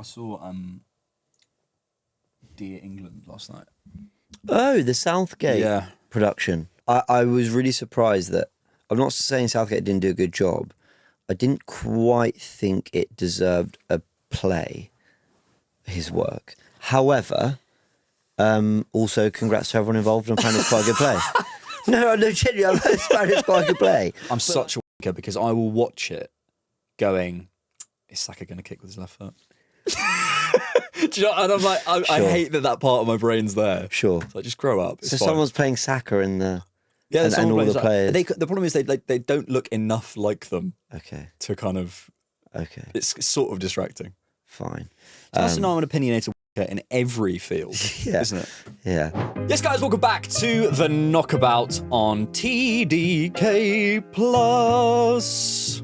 saw Dear England last night. Oh, the Southgate production. I was really surprised that, I'm not saying Southgate didn't do a good job. I didn't quite think it deserved a play, his work. However, also congrats to everyone involved. I found it's quite a good play. No, genuinely, I found it's quite a good play. I'm such a wanker because I will watch it going, is Saka going to kick with his left foot? Do you know, and I'm like, I hate that part of my brain's there. Sure. So just grow up. It's so fine. Someone's playing Saka in the... Yeah, and all the players. The problem is they don't look enough like them. Okay. To kind of... Okay. It's sort of distracting. Fine. Just know I'm an opinionated wanker in every field, isn't it? Yeah. Yes, guys, welcome back to the Knockabout on TDK Plus.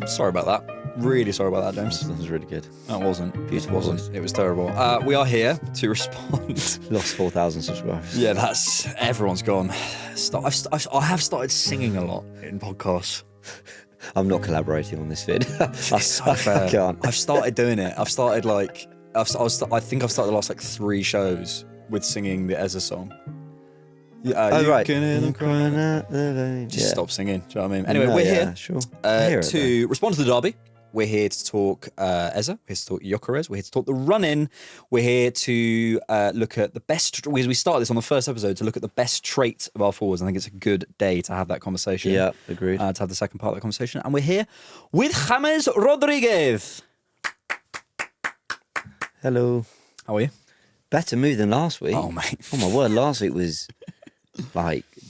Sorry about that. Really sorry about that, James. That was really good. That wasn't. Beautiful. It was terrible. We are here to respond. Lost 4,000 subscribers. Yeah, everyone's gone. I have started singing a lot in podcasts. I'm not collaborating on this vid. It's so fair. I can't. I've started doing it. I've started I think I've started the last 3 shows with singing the Ezra song. Right. Just stop singing. Do you know what I mean? Anyway, we're here to respond to the derby. We're here to talk Eza. We're here to talk Gyökeres. We're here to talk the run-in. We're here to look at the best... We started this on the first episode to look at the best traits of our forwards. I think it's a good day to have that conversation. Yeah, agreed. To have the second part of the conversation. And we're here with James Rodriguez. Hello. How are you? Better mood than last week. Oh, mate. Oh, my word. Last week was,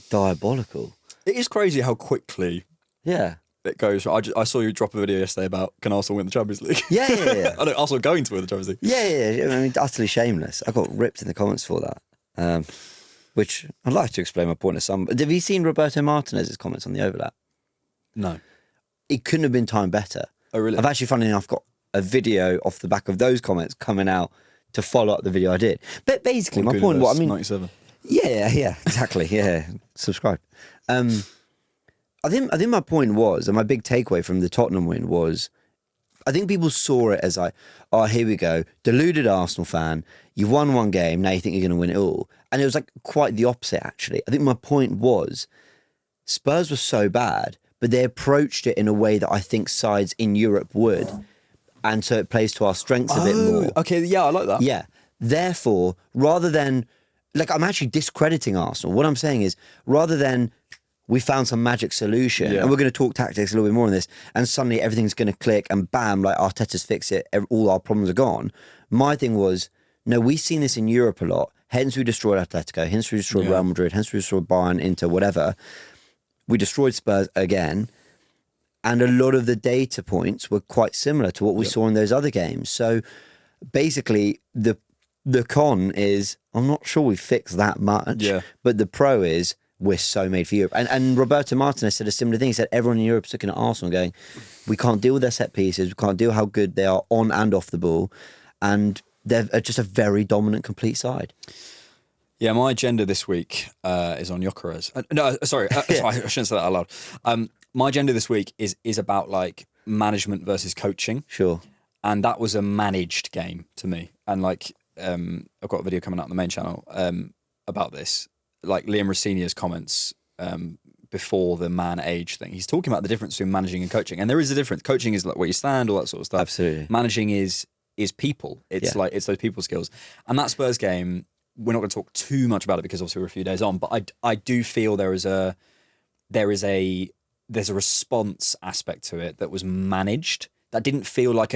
diabolical. It is crazy how quickly... Yeah. It goes. I saw you drop a video yesterday about can Arsenal win the Champions League? Yeah. I know Arsenal going to win the Champions League. Yeah. I mean, utterly shameless. I got ripped in the comments for that, which I'd like to explain my point to some. Have you seen Roberto Martinez's comments on the overlap? No. It couldn't have been timed better. Oh, really? I've actually, funnily enough, got a video off the back of those comments coming out to follow up the video I did. But basically, my point, 97. Yeah, exactly. Yeah, subscribe. I think my point was, and my big takeaway from the Tottenham win was, I think people saw it as here we go, deluded Arsenal fan, you've won one game, now you think you're going to win it all. And it was quite the opposite, actually. I think my point was, Spurs were so bad, but they approached it in a way that I think sides in Europe would. And so it plays to our strengths a bit more. Okay, yeah, I like that. Yeah. Therefore, rather than, I'm actually discrediting Arsenal. What I'm saying is, rather than we found some magic solution, and we're going to talk tactics a little bit more on this, and suddenly everything's going to click, and bam, Arteta's fixed it, all our problems are gone. My thing was, no, we've seen this in Europe a lot, hence we destroyed Atletico, hence we destroyed Real Madrid, hence we destroyed Bayern, Inter, whatever. We destroyed Spurs again, and a lot of the data points were quite similar to what we saw in those other games. So basically, the con is, I'm not sure we fixed that much, but the pro is, we're so made for Europe. And Roberto Martinez said a similar thing. He said everyone in Europe's looking at Arsenal going, we can't deal with their set pieces, we can't deal with how good they are on and off the ball, and they're just a very dominant, complete side. Yeah, my agenda this week is on Gyökeres. No, sorry, I shouldn't say that out loud. My agenda this week is about management versus coaching. Sure. And that was a managed game to me. And I've got a video coming out on the main channel about this. Liam Rosenior's comments before the man age thing. He's talking about the difference between managing and coaching. And there is a difference. Coaching is where you stand, all that sort of stuff. Absolutely. Managing is people. It's it's those people skills. And that Spurs game, we're not going to talk too much about it because obviously we're a few days on, but I do feel there's a response aspect to it that was managed. That didn't feel like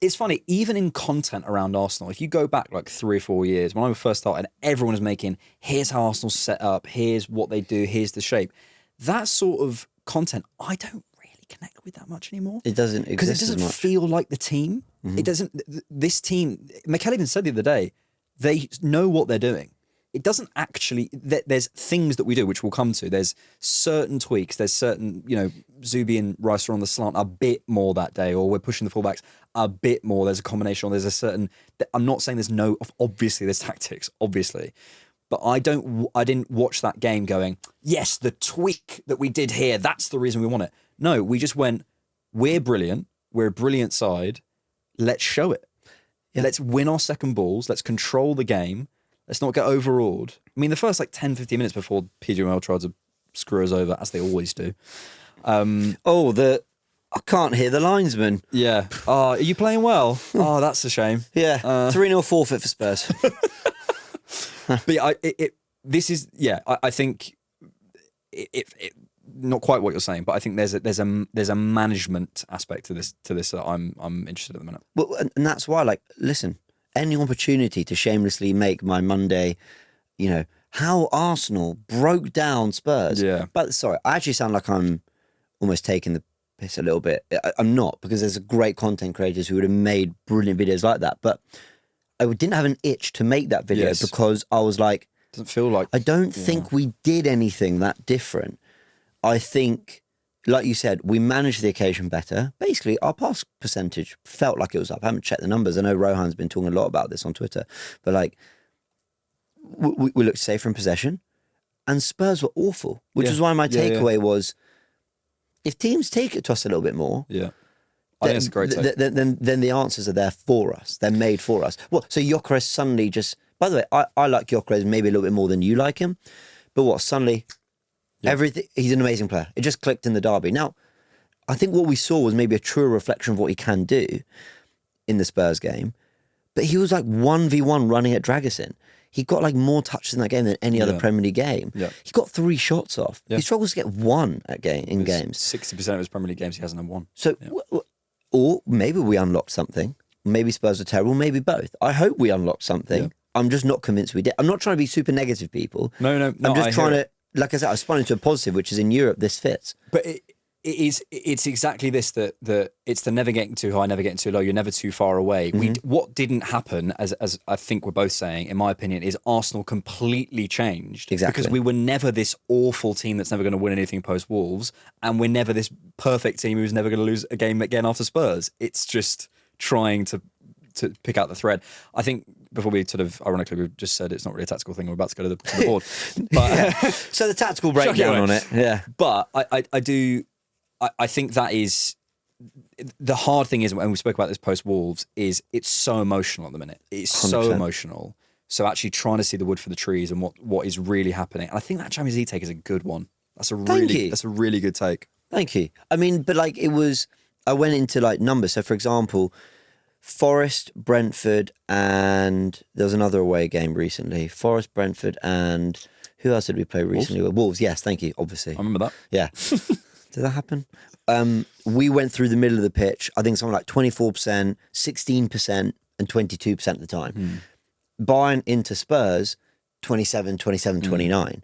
it's funny, even in content around Arsenal, if you go back 3 or 4 years, when I first started, everyone was making, here's how Arsenal's set up, here's what they do, here's the shape. That sort of content, I don't really connect with that much anymore. It doesn't exist because it doesn't feel like the team. It doesn't, this team, Mikel even said the other day, they know what they're doing. It doesn't actually, there's things that we do, which we'll come to. There's certain tweaks. There's certain, Zubi and Rice are on the slant a bit more that day, or we're pushing the fullbacks a bit more. There's a combination, or there's a certain, I'm not saying obviously there's tactics, obviously. But I didn't watch that game going, yes, the tweak that we did here, that's the reason we won it. No, we just went, we're brilliant. We're a brilliant side. Let's show it. Yeah. Let's win our second balls. Let's control the game. Let's not get overawed. I mean, the first like 10, 15 minutes before PGML tried to screw us over, as they always do. I can't hear the linesman. Yeah. Are you playing well? Oh, that's a shame. Yeah. 3-0 forfeit for Spurs. But yeah, I think it not quite what you're saying, but I think there's a management aspect to this that I'm interested in at the minute. Well, and that's why, like, listen, any opportunity to shamelessly make my Monday, how Arsenal broke down Spurs. Yeah. But sorry, I actually sound like I'm almost taking the piss a little bit. I'm not, because there's great content creators who would have made brilliant videos like that. But I didn't have an itch to make that video because I was like, doesn't feel like I don't think we did anything that different. I think, like you said, we managed the occasion better. Basically, our pass percentage felt like it was up. I haven't checked the numbers. I know Rohan's been talking a lot about this on Twitter, but like, we looked safer in possession, and Spurs were awful, which is why my takeaway was, if teams take it to us a little bit more, I think it's a great take. Then the answers are there for us. They're made for us. Well, so Gyökeres suddenly just... By the way, I like Gyökeres maybe a little bit more than you like him, but suddenly, everything... He's an amazing player. It just clicked in the derby. Now, I think what we saw was maybe a truer reflection of what he can do in the Spurs game, but he was like 1v1 running at Dragusin. He got like more touches in that game than any other Premier League game. Yeah. He got 3 shots off. He struggles to get one in games. 60% of his Premier League games he hasn't had one. So, or maybe we unlocked something. Maybe Spurs are terrible. Maybe both. I hope we unlocked something. Yeah. I'm just not convinced we did. I'm not trying to be super negative, people. No. I'm just trying to, like I said, I spun into a positive, which is in Europe, this fits. But it's exactly this that it's the never getting too high, never getting too low. You're never too far away. What didn't happen, as I think we're both saying, in my opinion, is Arsenal completely changed. Exactly. Because we were never this awful team that's never going to win anything post Wolves, and we're never this perfect team who's never going to lose a game again after Spurs. It's just trying to pick out the thread. I think before we sort of, ironically, we've just said it's not really a tactical thing. We're about to go to the board. But so the tactical breakdown on it. Yeah. But I think that is the hard thing is, when we spoke about this post Wolves, is it's so emotional at the minute. It's 100%. So emotional. So actually trying to see the wood for the trees and what is really happening. And I think that Champions League take is a good one. That's a really good take. Thank you. I mean, but like I went into like numbers. So for example, Forest, Brentford, and there was another away game recently. Forest, Brentford, and who else did we play recently? Wolves. Yes, thank you. Obviously, I remember that. Yeah. Did that happen? We went through the middle of the pitch. I think something like 24%, 16%, and 22% of the time. Bayern into Spurs, 27, 29.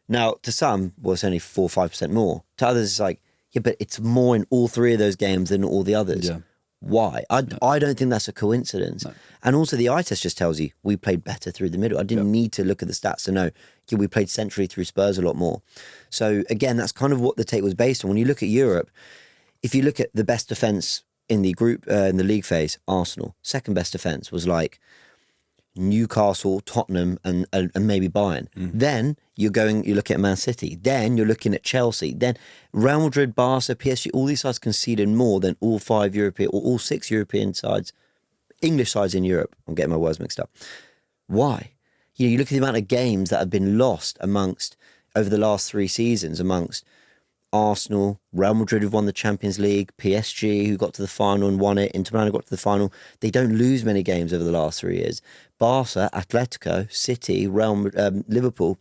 Now, to some, it's only 4 or 5% more. To others, it's like, yeah, but it's more in all 3 of those games than all the others. Yeah. Why? I don't think that's a coincidence. No. And also the eye test just tells you we played better through the middle. I didn't need to look at the stats to know we played centrally through Spurs a lot more. So again, that's kind of what the take was based on. When you look at Europe, if you look at the best defence in the group, in the league phase, Arsenal. Second best defence was like Newcastle, Tottenham, and maybe Bayern. Then you're looking at Man City. Then you're looking at Chelsea. Then Real Madrid, Barca, PSG. All these sides conceded more than all 5 European or all 6 European sides, English sides in Europe. I'm getting my words mixed up. Why? You look at the amount of games that have been lost over the last 3 seasons amongst Arsenal, Real Madrid, who've won the Champions League, PSG, who got to the final and won it, Inter Milan got to the final. They don't lose many games over the last 3 years. Barca, Atletico, City, Liverpool,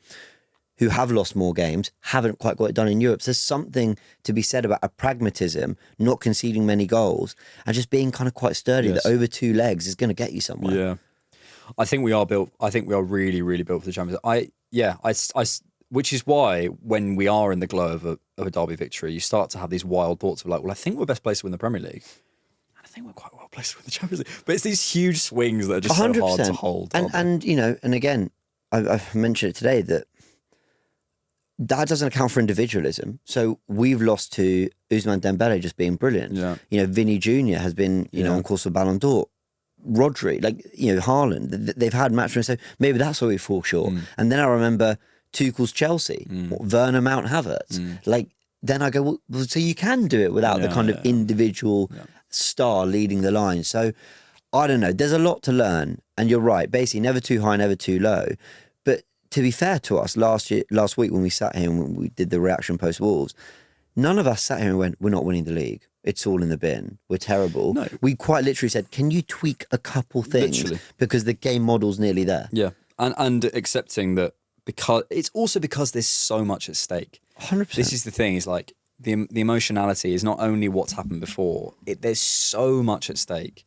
who have lost more games, haven't quite got it done in Europe. So there's something to be said about a pragmatism, not conceding many goals, and just being kind of quite sturdy, that over 2 legs is going to get you somewhere. Yeah. I think we are built. I think we are really, really built for the Champions League. Which is why when we are in the glow of a derby victory, you start to have these wild thoughts of like, well, I think we're best placed to win the Premier League. And I think we're quite well placed to win the Champions League. But it's these huge swings that are just 100%. So hard to hold. And and again, I've mentioned it today that doesn't account for individualism. So we've lost to Ousmane Dembele just being brilliant. Yeah. Vinny Jr. has been, on course for Ballon d'Or. Rodri, Haaland, they've had match winners, so maybe that's where we fall short. And then I remember Tuchel's Chelsea, Werner, Mount Havertz. Then I go, well, so you can do it without the kind of individual star leading the line. So I don't know. There's a lot to learn, and you're right. Basically, never too high, never too low. But to be fair to us, last week when we sat here and when we did the reaction post Wolves, none of us sat here and went, "We're not winning the league. It's all in the bin. We're terrible." No. We quite literally said, "Can you tweak a couple things Literally. because the game model's nearly there?" Yeah, and accepting that because it's also because there's so much at stake. 100%. This is the thing: is like the emotionality is not only what's happened before. There's so much at stake.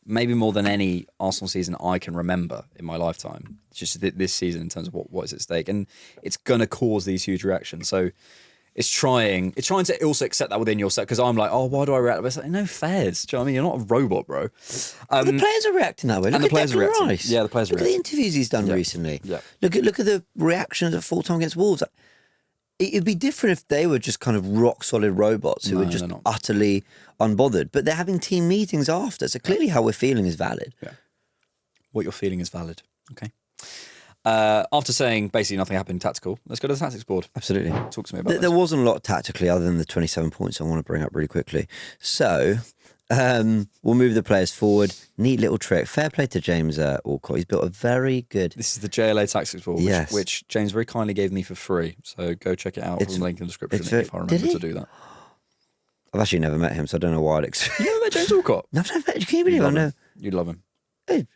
Maybe more than any Arsenal season I can remember in my lifetime. Just this season in terms of what is at stake, and it's going to cause these huge reactions. So it's trying to also accept that within yourself, because I'm like, oh, why do I react? But it's like, no fairs. Do you know what I mean? You're not a robot, bro. Well, the players are reacting that way. Look and the at players are Declan reacting. Rice. Yeah, the players are Look at the reacting. interviews he's done recently. Yeah. Look at the reactions at full time against Wolves. It'd be different if they were just kind of rock solid robots who were just utterly unbothered. But they're having team meetings after, so clearly how we're feeling is valid. Yeah. What you're feeling is valid. Okay. After saying basically nothing happened tactical, let's go to the tactics board. Absolutely. Talk to me about There wasn't a lot tactically other than the 27 points I want to bring up really quickly. So we'll move the players forward. Neat little trick. Fair play to James Alcott. He's built a very good... This is the JLA tactics board, Yes. which James very kindly gave me for free. So go check it out. There's a link in the description if I remember to do that. I've actually never met him, so I don't know why I'd... You never met James Alcott? No, I've never met him. Can you believe I know? You'd love him. I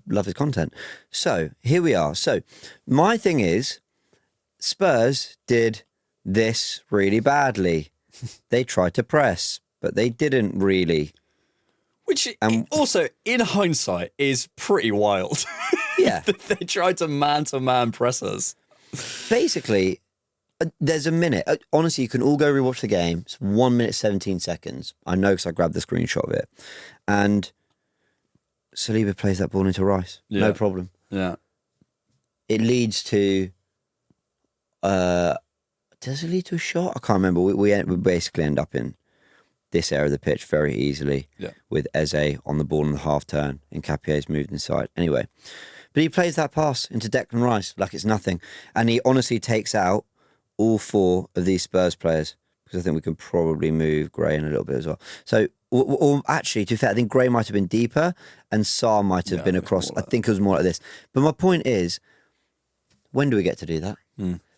love his content. So here we are. So my thing is, Spurs did this really badly. They tried to press, but they didn't really. Which also, in hindsight, is pretty wild. Yeah. They tried to man press us. Basically, there's a minute. Honestly, you can all go rewatch the game. It's 1 minute, 17 seconds. I know because I grabbed the screenshot of it. And Saliba plays that ball into Rice. Yeah. No problem. Yeah. It leads to... does it lead to a shot? I can't remember. We basically end up in this area of the pitch very easily with Eze on the ball in the half turn and Capier's moved inside. Anyway, but he plays that pass into Declan Rice like it's nothing. And he honestly takes out all four of these Spurs players, because I think we can probably move Gray in a little bit as well. So, or actually, to be fair, I think Gray might have been deeper and Sarr might have been across. I think it was more like this. But my point is, when do we get to do that?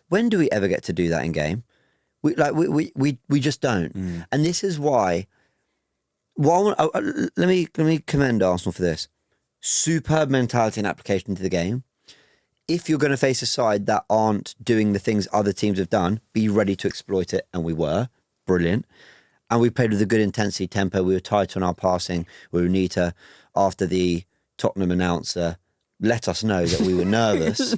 When do we ever get to do that in game? We just don't. And this is why. Let me commend Arsenal for this. Superb mentality and application to the game. If you're going to face a side that aren't doing the things other teams have done, be ready to exploit it. And we were. Brilliant. And we played with a good intensity, tempo. We were tight on our passing. We were neater. After the Tottenham announcer let us know that we were nervous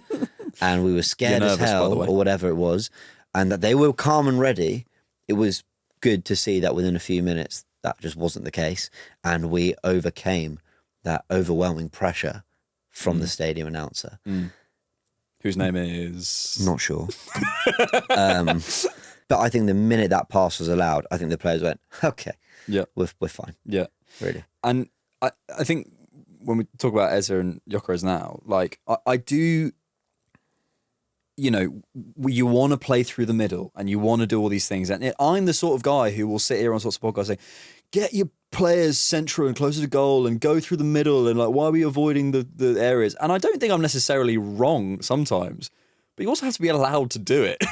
and we were scared as hell or whatever it was, and that they were calm and ready, it was good to see that within a few minutes that just wasn't the case. And we overcame that overwhelming pressure from the stadium announcer. Whose name is... Not sure. But I think the minute that pass was allowed, I think the players went, okay, we're fine. Yeah. Really. And I think when we talk about Eze and Gyökeres now, like, I do... You know, you want to play through the middle and you want to do all these things. And I'm the sort of guy who will sit here on sorts of podcasts saying, get your players central and closer to goal and go through the middle, and like, why are we avoiding the areas? And I don't think I'm necessarily wrong sometimes, but you also have to be allowed to do it.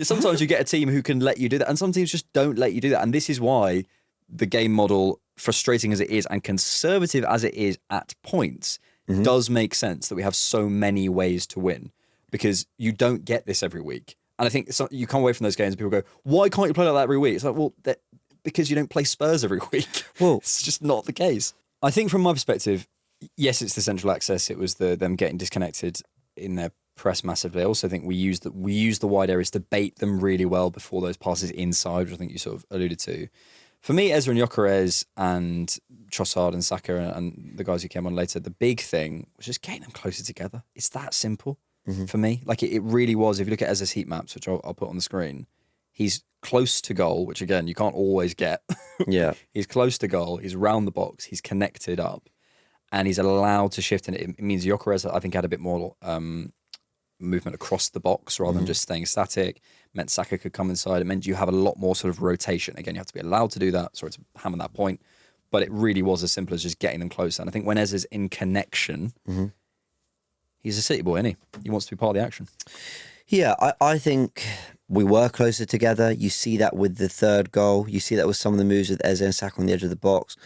Sometimes you get a team who can let you do that, and some teams just don't let you do that. And this is why the game model, frustrating as it is and conservative as it is at points, does make sense that we have so many ways to win. Because you don't get this every week. And I think you come away from those games and people go, why can't you play like that every week? It's like, well, because you don't play Spurs every week. Well, it's just not the case. I think from my perspective, yes, it's the central access. It was them getting disconnected in their press massively. I also think we used the wide areas to bait them really well before those passes inside, which I think you sort of alluded to. For me, Eze and Gyökeres and Trossard and Saka and the guys who came on later, the big thing was just getting them closer together. It's that simple. For me, like it really was. If you look at Eze's heat maps, which I'll put on the screen, he's close to goal, which again you can't always get. Yeah, he's close to goal. He's round the box. He's connected up, and he's allowed to shift. And it means Gyökeres, I think, had a bit more movement across the box rather than just staying static. It meant Saka could come inside. It meant you have a lot more sort of rotation. Again, you have to be allowed to do that. Sorry to hammer that point, but it really was as simple as just getting them closer. And I think when Eze's in connection, he's a City boy, isn't he? He wants to be part of the action. Yeah, I think we were closer together. You see that with the third goal. You see that with some of the moves with Eze and Saka on the edge of the box.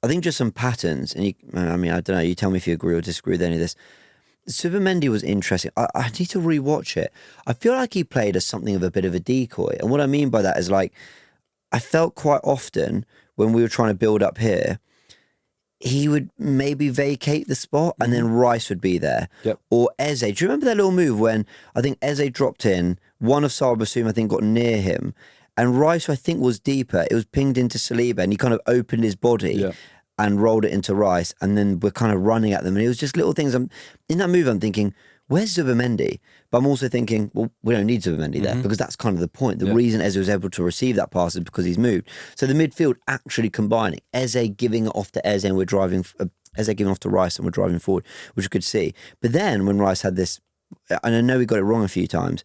I think just some patterns, and I don't know, you tell me if you agree or disagree with any of this. Zubimendi was interesting. I need to rewatch it. I feel like he played as something of a bit of a decoy. And what I mean by that is, like, I felt quite often when we were trying to build up here, he would maybe vacate the spot and then Rice would be there. Yep. Or Eze. Do you remember that little move when I think Eze dropped in, one of Salah Bassoum I think got near him, and Rice, I think, was deeper. It was pinged into Saliba and he kind of opened his body and rolled it into Rice, and then we're kind of running at them. And it was just little things. In that move, I'm thinking, where's Zubimendi? But I'm also thinking, well, we don't need Zubimendi there, because that's kind of the point. The reason Eze was able to receive that pass is because he's moved. So the midfield actually combining, Eze giving it off to Eze and we're driving, Eze giving off to Rice and we're driving forward, which you could see. But then when Rice had this, and I know he got it wrong a few times,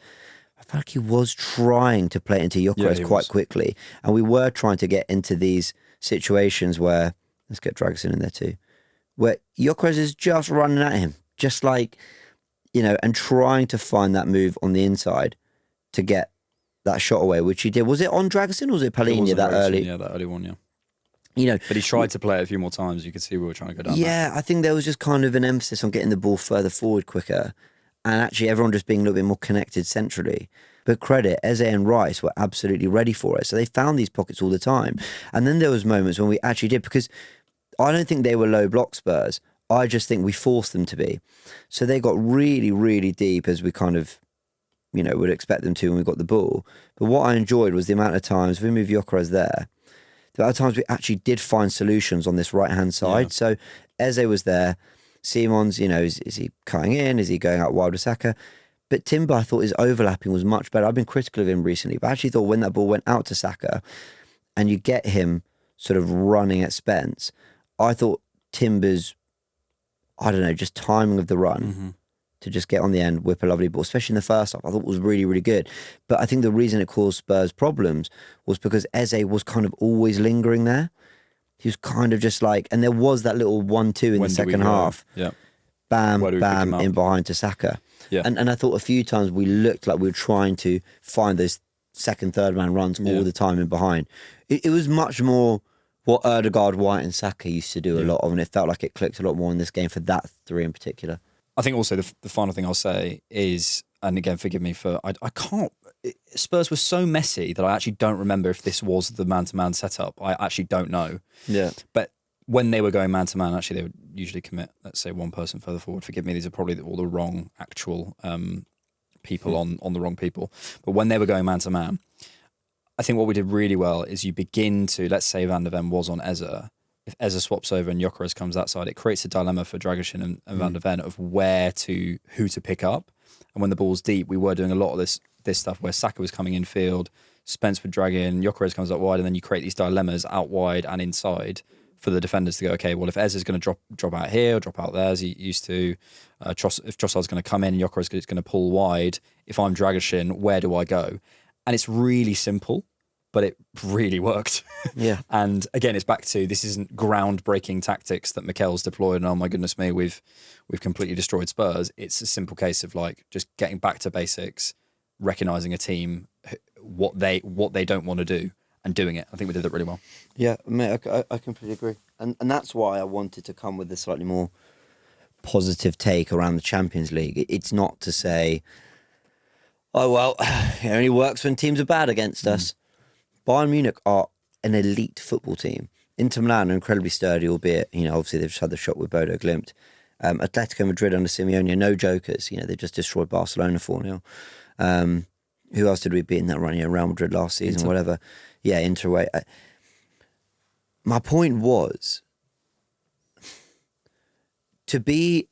I felt like he was trying to play into Gyökeres quite quickly. And we were trying to get into these situations where, let's get Dragusin in there too, where Gyökeres is just running at him, just like, you know, and trying to find that move on the inside to get that shot away, which he did. Was it on Dragusin or was it Palhinha that early? Yeah, that early one, yeah. You know, but he tried to play it a few more times. You could see we were trying to go down. Yeah, I think there was just kind of an emphasis on getting the ball further forward quicker, and actually everyone just being a little bit more connected centrally. But credit, Eze and Rice were absolutely ready for it. So they found these pockets all the time. And then there was moments when we actually did, because I don't think they were low block Spurs. I just think we forced them to be. So they got really, really deep, as we kind of, you know, would expect them to when we got the ball. But what I enjoyed was the amount of times, if we move Gyökeres there, the amount of times we actually did find solutions on this right-hand side. Yeah. So Eze was there. Simon's, you know, is he cutting in? Is he going out wide with Saka? But Timber, I thought his overlapping was much better. I've been critical of him recently, but I actually thought when that ball went out to Saka and you get him sort of running at Spence, I thought Timber's, I don't know, just timing of the run to just get on the end, whip a lovely ball, especially in the first half, I thought was really, really good. But I think the reason it caused Spurs problems was because Eze was kind of always lingering there. He was kind of just like, and there was that little 1-2 in the second half. Yeah. Bam, bam, in behind to Saka. Yeah. And I thought a few times we looked like we were trying to find those second, third man runs all the time in behind. It was much more what Ødegaard, White and Saka used to do a lot of, and it felt like it clicked a lot more in this game for that three in particular. I think also the final thing I'll say is, and again, forgive me for, I can't, Spurs were so messy that I actually don't remember if this was the man-to-man setup. I actually don't know. Yeah. But when they were going man-to-man, actually they would usually commit, let's say, one person further forward. Forgive me, these are probably all the wrong actual people on the wrong people. But when they were going man-to-man, I think what we did really well is you begin to, let's say Van der Ven was on Eze. If Eze swaps over and Gyökeres comes that side, it creates a dilemma for Dragusin and Van der Ven of who to pick up. And when the ball's deep, we were doing a lot of this stuff where Saka was coming in field, Spence would drag in, Gyökeres comes up wide, and then you create these dilemmas out wide and inside for the defenders to go, okay, well, if Eze is going to drop out here or drop out there as he used to, if Trossard's going to come in and Gyökeres is going to pull wide, if I'm Dragusin, where do I go? And it's really simple, but it really worked. Yeah. And again, it's back to, this isn't groundbreaking tactics that Mikel's deployed and oh my goodness me, we've completely destroyed Spurs. It's a simple case of like just getting back to basics, recognizing a team, what they don't want to do and doing it. I think we did that really well. Yeah, mate, I completely agree. And that's why I wanted to come with a slightly more positive take around the Champions League. It's not to say, oh, well, it only works when teams are bad against us. Bayern Munich are an elite football team. Inter Milan are incredibly sturdy, albeit, you know, obviously they've just had the shot with Bodo Glimt. Atletico Madrid under Simeone are no jokers. You know, they just destroyed Barcelona 4-0. Who else did we beat in that run? Real Madrid last season, whatever. Yeah, Inter away. My point was to be...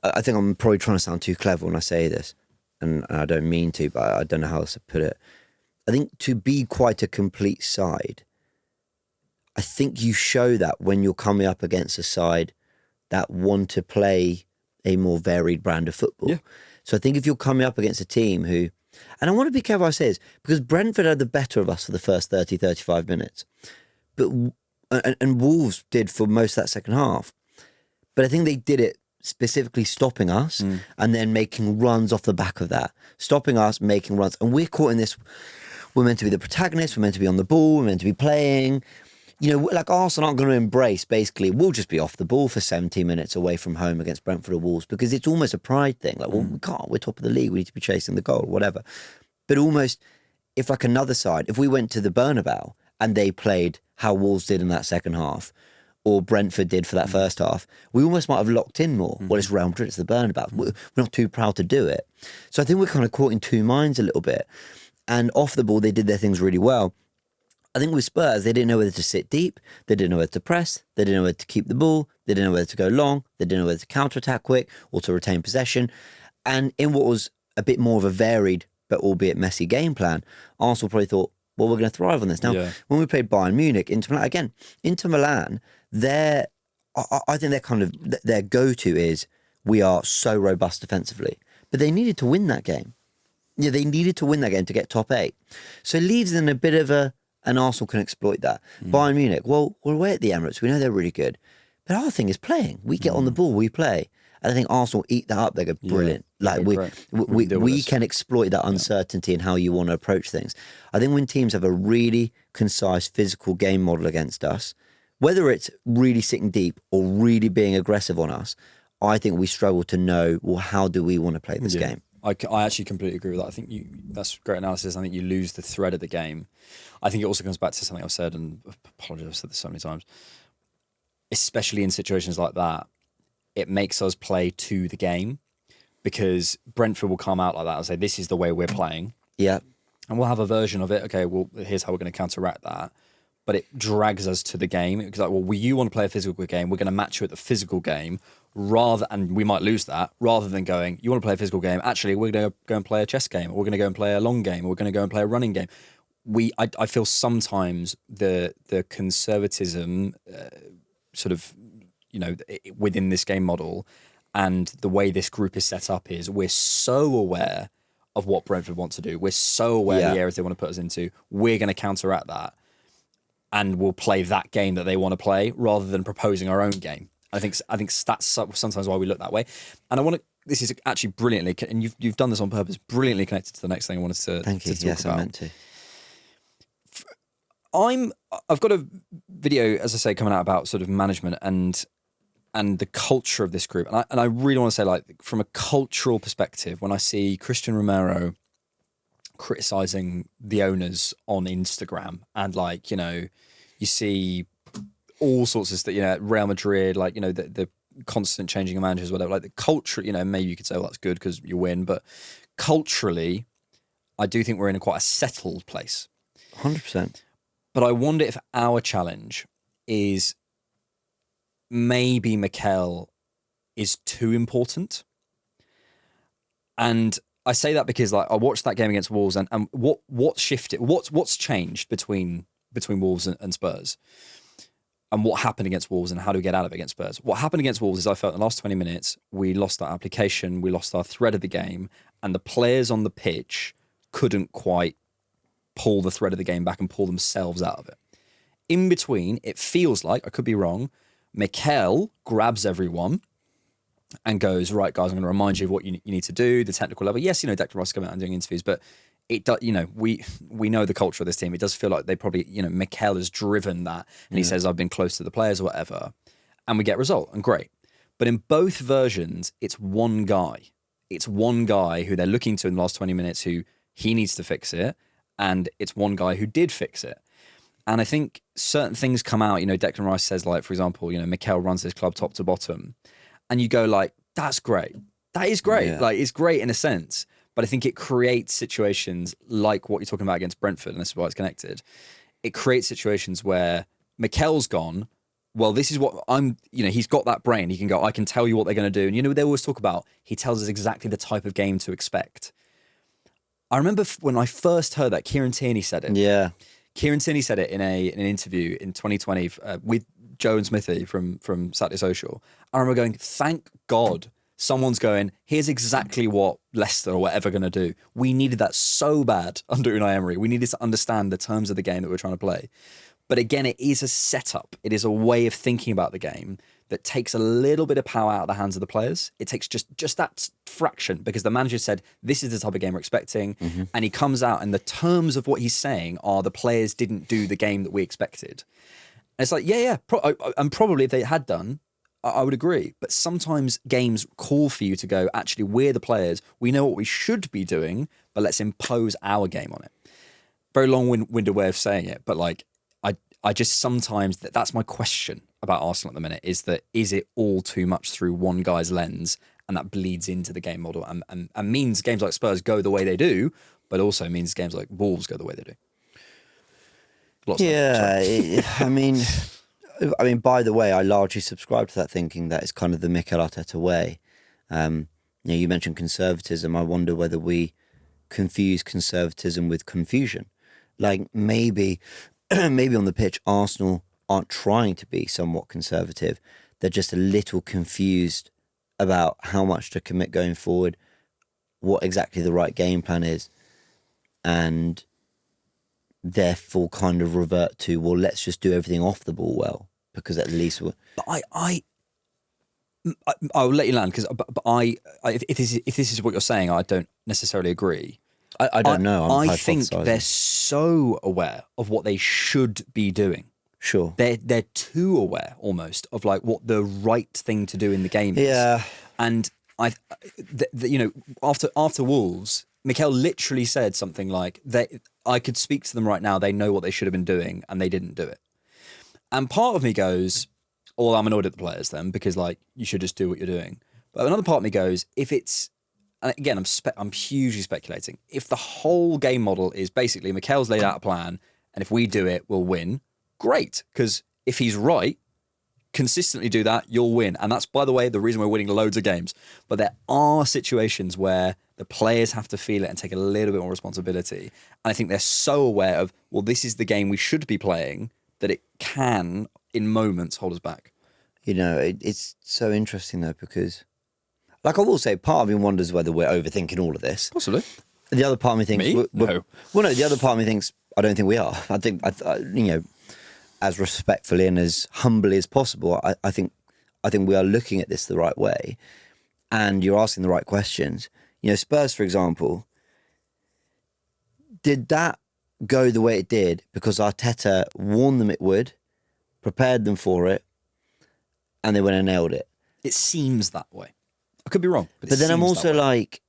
I think I'm probably trying to sound too clever when I say this, and I don't mean to, but I don't know how else to put it. I think to be quite a complete side, I think you show that when you're coming up against a side that want to play a more varied brand of football. Yeah. So I think if you're coming up against a team who, and I want to be careful I say this, because Brentford had the better of us for the first 30, 35 minutes. but and Wolves did for most of that second half. But I think they did it specifically stopping us and then making runs off the back of that. Stopping us, making runs. And we're caught in this, we're meant to be the protagonists, we're meant to be on the ball, we're meant to be playing. You know, like Arsenal aren't going to embrace, basically, we'll just be off the ball for 17 minutes away from home against Brentford or Wolves, because it's almost a pride thing. Like, well, we can't, we're top of the league, we need to be chasing the goal, whatever. But almost, if like another side, if we went to the Bernabeu and they played how Wolves did in that second half, or Brentford did for that first half, we almost might have locked in more. Well, it's Real Madrid, it's the Bernabeu. We're not too proud to do it. So I think we're kind of caught in two minds a little bit. And off the ball, they did their things really well. I think with Spurs, they didn't know whether to sit deep, they didn't know whether to press, they didn't know whether to keep the ball, they didn't know whether to go long, they didn't know whether to counter-attack quick or to retain possession. And in what was a bit more of a varied, but albeit messy game plan, Arsenal probably thought, well, we're going to thrive on this. Now, when we played Bayern Munich, Inter Milan, I think their go-to is, we are so robust defensively. But they needed to win that game. Yeah, they needed to win that game to get top 8. So it leaves in a bit of and Arsenal can exploit that. Bayern Munich, well, we're away at the Emirates. We know they're really good. But our thing is playing. We get on the ball, we play. And I think Arsenal eat that up. They go, brilliant. Like we can exploit that uncertainty in how you want to approach things. I think when teams have a really concise physical game model against us, whether it's really sitting deep or really being aggressive on us, I think we struggle to know, well, how do we want to play this game? I actually completely agree with that. I think that's great analysis. I think you lose the thread of the game. I think it also comes back to something I've said, and apologies, I've said this so many times, especially in situations like that, it makes us play to the game, because Brentford will come out like that and say, this is the way we're playing. Yeah. And we'll have a version of it. Okay, well, here's how we're going to counteract that. But it drags us to the game. It's like, well, you want to play a physical game, we're going to match you at the physical game, and we might lose that, rather than going, you want to play a physical game, actually, we're going to go and play a chess game, or we're going to go and play a long game, or we're going to go and play a running game. I feel sometimes the conservatism sort of, within this game model and the way this group is set up is, we're so aware of what Brentford want to do. We're so aware of the areas they want to put us into. We're going to counteract that, and we'll play that game that they want to play, rather than proposing our own game. I think that's sometimes why we look that way. And this is actually brilliantly, and you've done this on purpose, brilliantly connected to the next thing I wanted to Thank you. talk Yes, about. I meant to. I've got a video, as I say, coming out about sort of management and the culture of this group. And I really want to say, like, from a cultural perspective, when I see Christian Romero criticizing the owners on Instagram, and you see all sorts of stuff, Real Madrid, the constant changing of managers, whatever, like the culture, maybe you could say, well, that's good because you win, but culturally, I do think we're in quite a settled place. 100%. But I wonder if our challenge is maybe Mikel is too important. And I say that because, like, I watched that game against Wolves, and what shifted, what's changed between Wolves and Spurs, and what happened against Wolves, and how do we get out of it against Spurs? What happened against Wolves is, I felt in the last 20 minutes, we lost our application, we lost our thread of the game, and the players on the pitch couldn't quite pull the thread of the game back and pull themselves out of it. In between, it feels like, I could be wrong, Mikel grabs everyone and goes, right, guys, I'm going to remind you of what you need to do, the technical level. Yes, Declan Rice coming out and doing interviews, but it does, we know the culture of this team. It does feel like they probably, Mikel has driven that, and he says, I've been close to the players or whatever, and we get a result, and great. But in both versions, it's one guy. It's one guy who they're looking to in the last 20 minutes who he needs to fix it, and it's one guy who did fix it. And I think certain things come out, Declan Rice says, like, for example, Mikel runs this club top to bottom. And you go, like, that's great. That is great. Yeah. Like, it's great in a sense. But I think it creates situations like what you're talking about against Brentford, and this is why it's connected. It creates situations where Mikel's gone, well, this is what he's got that brain. He can go, I can tell you what they're going to do. And they always talk about, he tells us exactly the type of game to expect. I remember when I first heard that, Kieran Tierney said it. Yeah. Kieran Tierney said it in an interview in 2020 with Joe and Smithy from Saturday Social. I remember going, thank God someone's going, here's exactly what Leicester or whatever going to do. We needed that so bad under Unai Emery. We needed to understand the terms of the game that we're trying to play. But again, it is a setup. It is a way of thinking about the game that takes a little bit of power out of the hands of the players. It takes just that fraction, because the manager said, this is the type of game we're expecting. And he comes out, and the terms of what he's saying are the players didn't do the game that we expected. And it's like, and probably if they had done, I would agree. But sometimes games call for you to go, actually, we're the players. We know what we should be doing, but let's impose our game on it. Very long-winded way of saying it, but like, I just sometimes, that's my question about Arsenal at the minute, is it all too much through one guy's lens, and that bleeds into the game model and means games like Spurs go the way they do, but also means games like Wolves go the way they do. I mean, by the way, I largely subscribe to that thinking that it's kind of the Mikel Arteta way. You mentioned conservatism. I wonder whether we confuse conservatism with confusion. Like maybe on the pitch, Arsenal aren't trying to be somewhat conservative. They're just a little confused about how much to commit going forward, what exactly the right game plan is, and therefore kind of revert to, well, let's just do everything off the ball well, because at least we're... But I'll let you land, because if this is what you're saying, I don't necessarily agree. I don't know. I think they're so aware of what they should be doing. Sure. They're too aware almost of like what the right thing to do in the game is. Yeah. And after Wolves, Mikel literally said something like, I could speak to them right now. They know what they should have been doing, and they didn't do it. And part of me goes, well, I'm annoyed at the players then, because like you should just do what you're doing. But another part of me goes, if it's, and again, I'm hugely speculating. If the whole game model is basically Mikel's laid out a plan, and if we do it, we'll win, great. Because if he's right, consistently do that, you'll win. And that's, by the way, the reason we're winning loads of games. But there are situations where the players have to feel it and take a little bit more responsibility. And I think they're so aware of, well, this is the game we should be playing, that it can, in moments, hold us back. You know, it's so interesting, though, because... Like I will say, part of me wonders whether we're overthinking all of this. Possibly. The other part of me thinks... Me? No. Well, no, the other part of me thinks, I don't think we are. I think, as respectfully and as humbly as possible, I think we are looking at this the right way, and you're asking the right questions. You know, Spurs, for example, did that go the way it did because Arteta warned them it would, prepared them for it, and they went and nailed it? It seems that way. I could be wrong. But then I'm also like,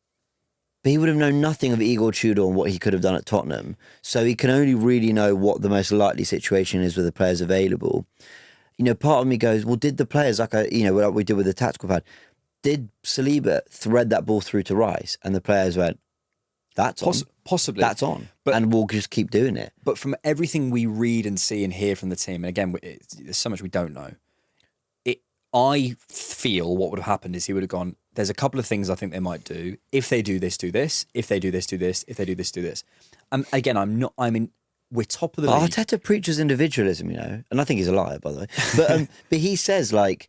but he would have known nothing of Igor Tudor and what he could have done at Tottenham. So he can only really know what the most likely situation is with the players available. You know, part of me goes, well, did the players, like we did with the tactical pad, did Saliba thread that ball through to Rice and the players went, that's on. Possibly. That's on. And we'll just keep doing it. But from everything we read and see and hear from the team, and again, there's so much we don't know, I feel what would have happened is he would have gone, there's a couple of things I think they might do. If they do this, do this. If they do this, do this. If they do this, do this. And again, we're top of the league. Arteta preaches individualism, you know, and I think he's a liar, by the way. But but he says, like,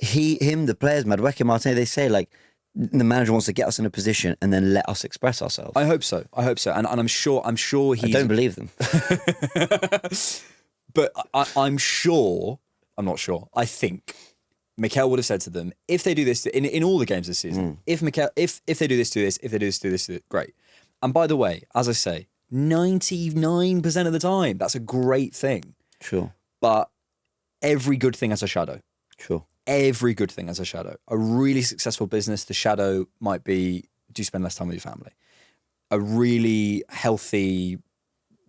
the players, Madueke, Martinez, they say, like, the manager wants to get us in a position and then let us express ourselves. I hope so. And I'm sure he's... I don't believe them. But I'm not sure. I think Mikel would have said to them, if they do this in all the games this season, if they do this, do this, if they do this, do this, great. And by the way, as I say, 99% of the time, that's a great thing. Sure. But every good thing has a shadow. Sure. Every good thing has a shadow. A really successful business, the shadow might be, do you spend less time with your family? A really healthy,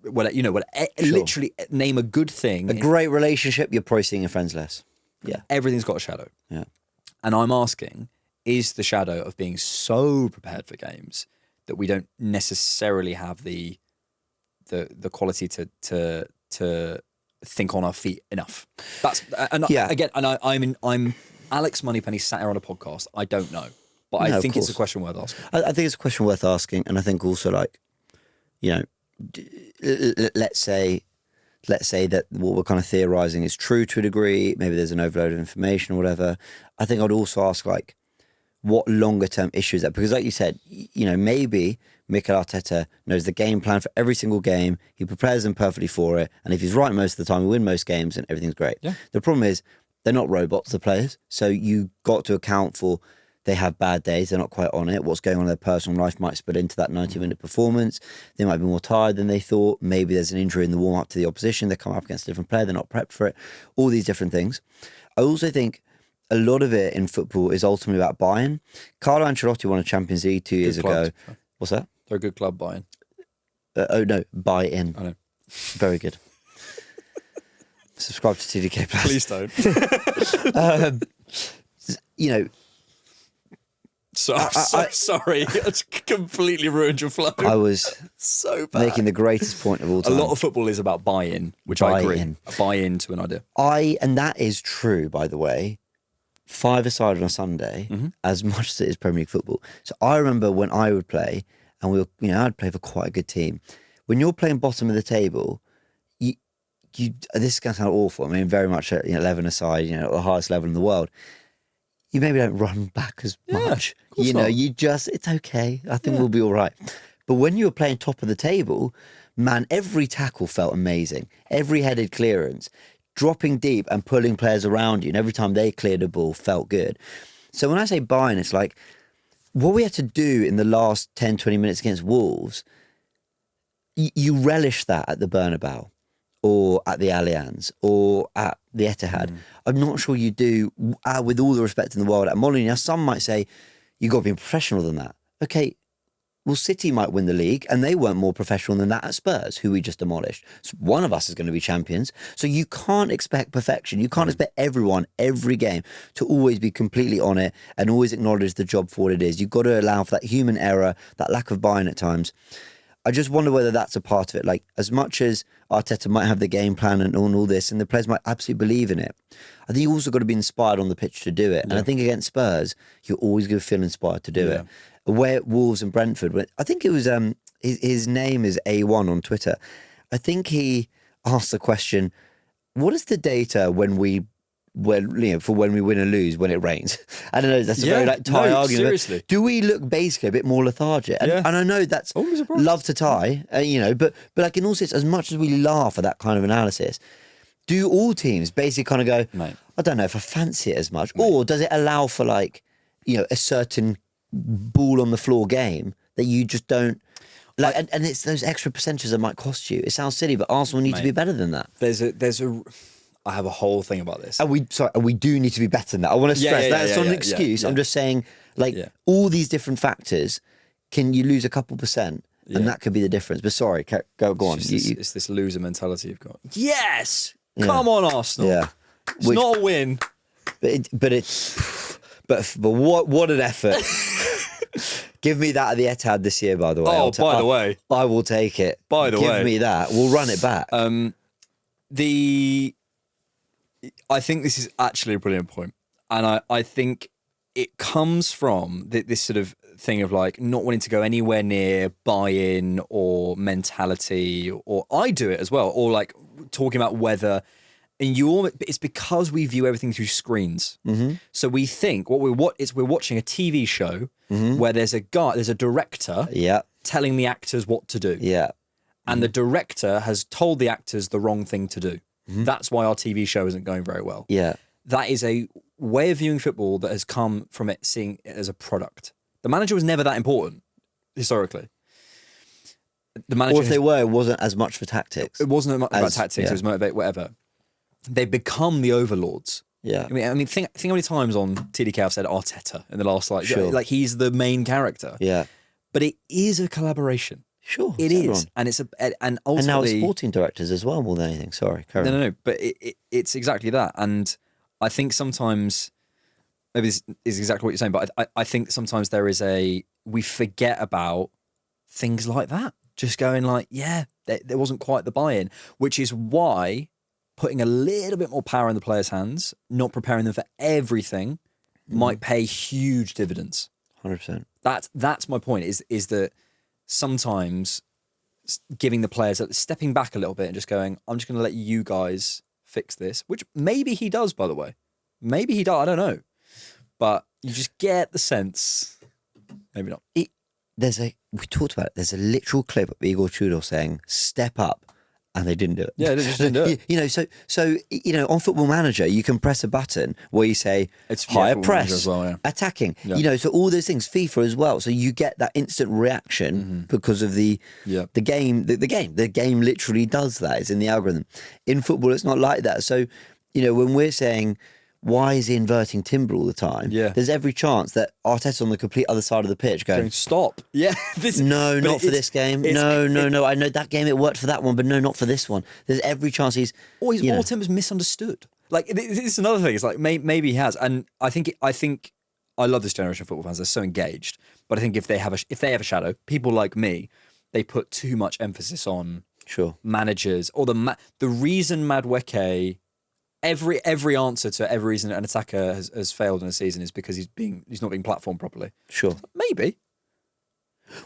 literally name a good thing. A great relationship, you're probably seeing your friends less. Yeah. Everything's got a shadow. Yeah. And I'm asking, is the shadow of being so prepared for games that we don't necessarily have the quality to think on our feet enough? I'm Alex Moneypenny sat here on a podcast. I don't know, but I think it's a question worth asking. I think it's a question worth asking, and I think also, like, you know, let's say that what we're kind of theorizing is true to a degree. Maybe there's an overload of information or whatever. I think I'd also ask, like, what longer term issues that, because like you said, you know, maybe Mikel Arteta knows the game plan for every single game. He prepares them perfectly for it. And if he's right most of the time, we win most games and everything's great. Yeah. The problem is they're not robots, the players. So you got to account for they have bad days. They're not quite on it. What's going on in their personal life might spill into that 90-minute performance. They might be more tired than they thought. Maybe there's an injury in the warm-up to the opposition. They come up against a different player. They're not prepped for it. All these different things. I also think a lot of it in football is ultimately about buy-in. Carlo Ancelotti won a Champions League 2 years ago. What's that? They're a good club, buy-in. Oh, no, buy-in. I know. Very good. Subscribe to TDK Plus. Please don't. You know, sorry. It's completely ruined your flow. I was so bad. making the greatest point of all time. A lot of football is about buy-in, which I agree. A buy-in to an idea. And that is true, by the way. 5-a-side on a Sunday, as much as it is Premier League football. So I remember when I would play, and I'd play for quite a good team. When you're playing bottom of the table, you this is going to sound awful. I mean, very much 11 aside, at the highest level in the world. You maybe don't run back as much. It's okay. I think we'll be all right. But when you were playing top of the table, man, every tackle felt amazing. Every headed clearance, dropping deep and pulling players around you. And every time they cleared a ball felt good. So when I say buying, it's like what we had to do in the last 10, 20 minutes against Wolves, you relish that at the Bernabeu or at the Allianz or at the Etihad. I'm not sure you do, with all the respect in the world, at Molineux. Now, some might say, you've got to be professional than that. Okay, well, City might win the league, and they weren't more professional than that at Spurs, who we just demolished. So one of us is going to be champions. So you can't expect perfection. You can't expect everyone, every game, to always be completely on it and always acknowledge the job for what it is. You've got to allow for that human error, that lack of buy-in at times. I just wonder whether that's a part of it. Like, as much as Arteta might have the game plan and all this, and the players might absolutely believe in it, I think you also got to be inspired on the pitch to do it. And I think against Spurs, you're always going to feel inspired to do it. Away at Wolves and Brentford, I think it was his name is A1 on Twitter. I think he asked the question, what is the data when we win and lose when it rains? I don't know, that's a very tie argument. Seriously. Do we look basically a bit more lethargic? And I know that's love to tie, but like in all sense, as much as we laugh at that kind of analysis, do all teams basically kind of go, Mate. I don't know if I fancy it as much, or does it allow for like, a certain ball on the floor game that you just don't like, and it's those extra percentages that might cost you. It sounds silly, but Arsenal need to be better than that. I have a whole thing about this. And we do need to be better than that. I want to stress that's not an excuse. I'm just saying, all these different factors, can you lose a couple percent? And that could be the difference. But sorry, go on. It's this loser mentality you've got. Yes! Come on, Arsenal. Yeah. It's not a win. But what an effort. Give me that at the Etihad this year, by the way. By the way. I will take it. Give me that. We'll run it back. I think this is actually a brilliant point. And I think it comes from this sort of thing of like not wanting to go anywhere near buy-in or mentality, or I do it as well, or like talking about whether, and it's because we view everything through screens. So we think we're watching a TV show where there's a director telling the actors what to do. And the director has told the actors the wrong thing to do. That's why our TV show isn't going very well. That is a way of viewing football that has come from it seeing it as a product. The manager was never that important historically. The manager, or if they were, it wasn't as much for tactics. It wasn't about tactics. It was motivate, whatever. They become the overlords. I mean, think how many times on TDK I've said Arteta in the last like he's the main character. But it is a collaboration. Sure, it is, and and ultimately, and now it's sporting directors as well more than anything. Sorry, no, but it's exactly that, and I think sometimes maybe this is exactly what you're saying, but I think sometimes we forget about things like that. Just going like, there wasn't quite the buy-in, which is why putting a little bit more power in the players' hands, not preparing them for everything, might pay huge dividends. 100%. That's my point. Is that sometimes giving the players, stepping back a little bit and just going, I'm just going to let you guys fix this, which maybe he does, by the way. Maybe he does, I don't know. But you just get the sense, maybe not. we talked about it. There's a literal clip of Igor Tudor saying, "Step up," and they didn't do it. Yeah, they just didn't do it. You know, so on Football Manager, you can press a button where you say higher Football press, Manager as well, yeah. attacking. Yeah. You know, so all those things. FIFA as well. So you get that instant reaction because of the game. The game literally does that. It's in the algorithm. In football, it's not like that. So, you know, when we're saying, why is he inverting timber all the time? Yeah. There's every chance that Arteta's on the complete other side of the pitch going, stop. Yeah. no, not for this game. No. I know that game, it worked for that one, but no, not for this one. There's every chance he's... Or timber's misunderstood. Like, this is another thing. It's like, maybe he has. And I think I love this generation of football fans. They're so engaged. But I think if they have a shadow, people like me, they put too much emphasis on managers or the reason Madueke... Every answer to every reason an attacker has failed in a season is because he's not being platformed properly. Sure. Maybe.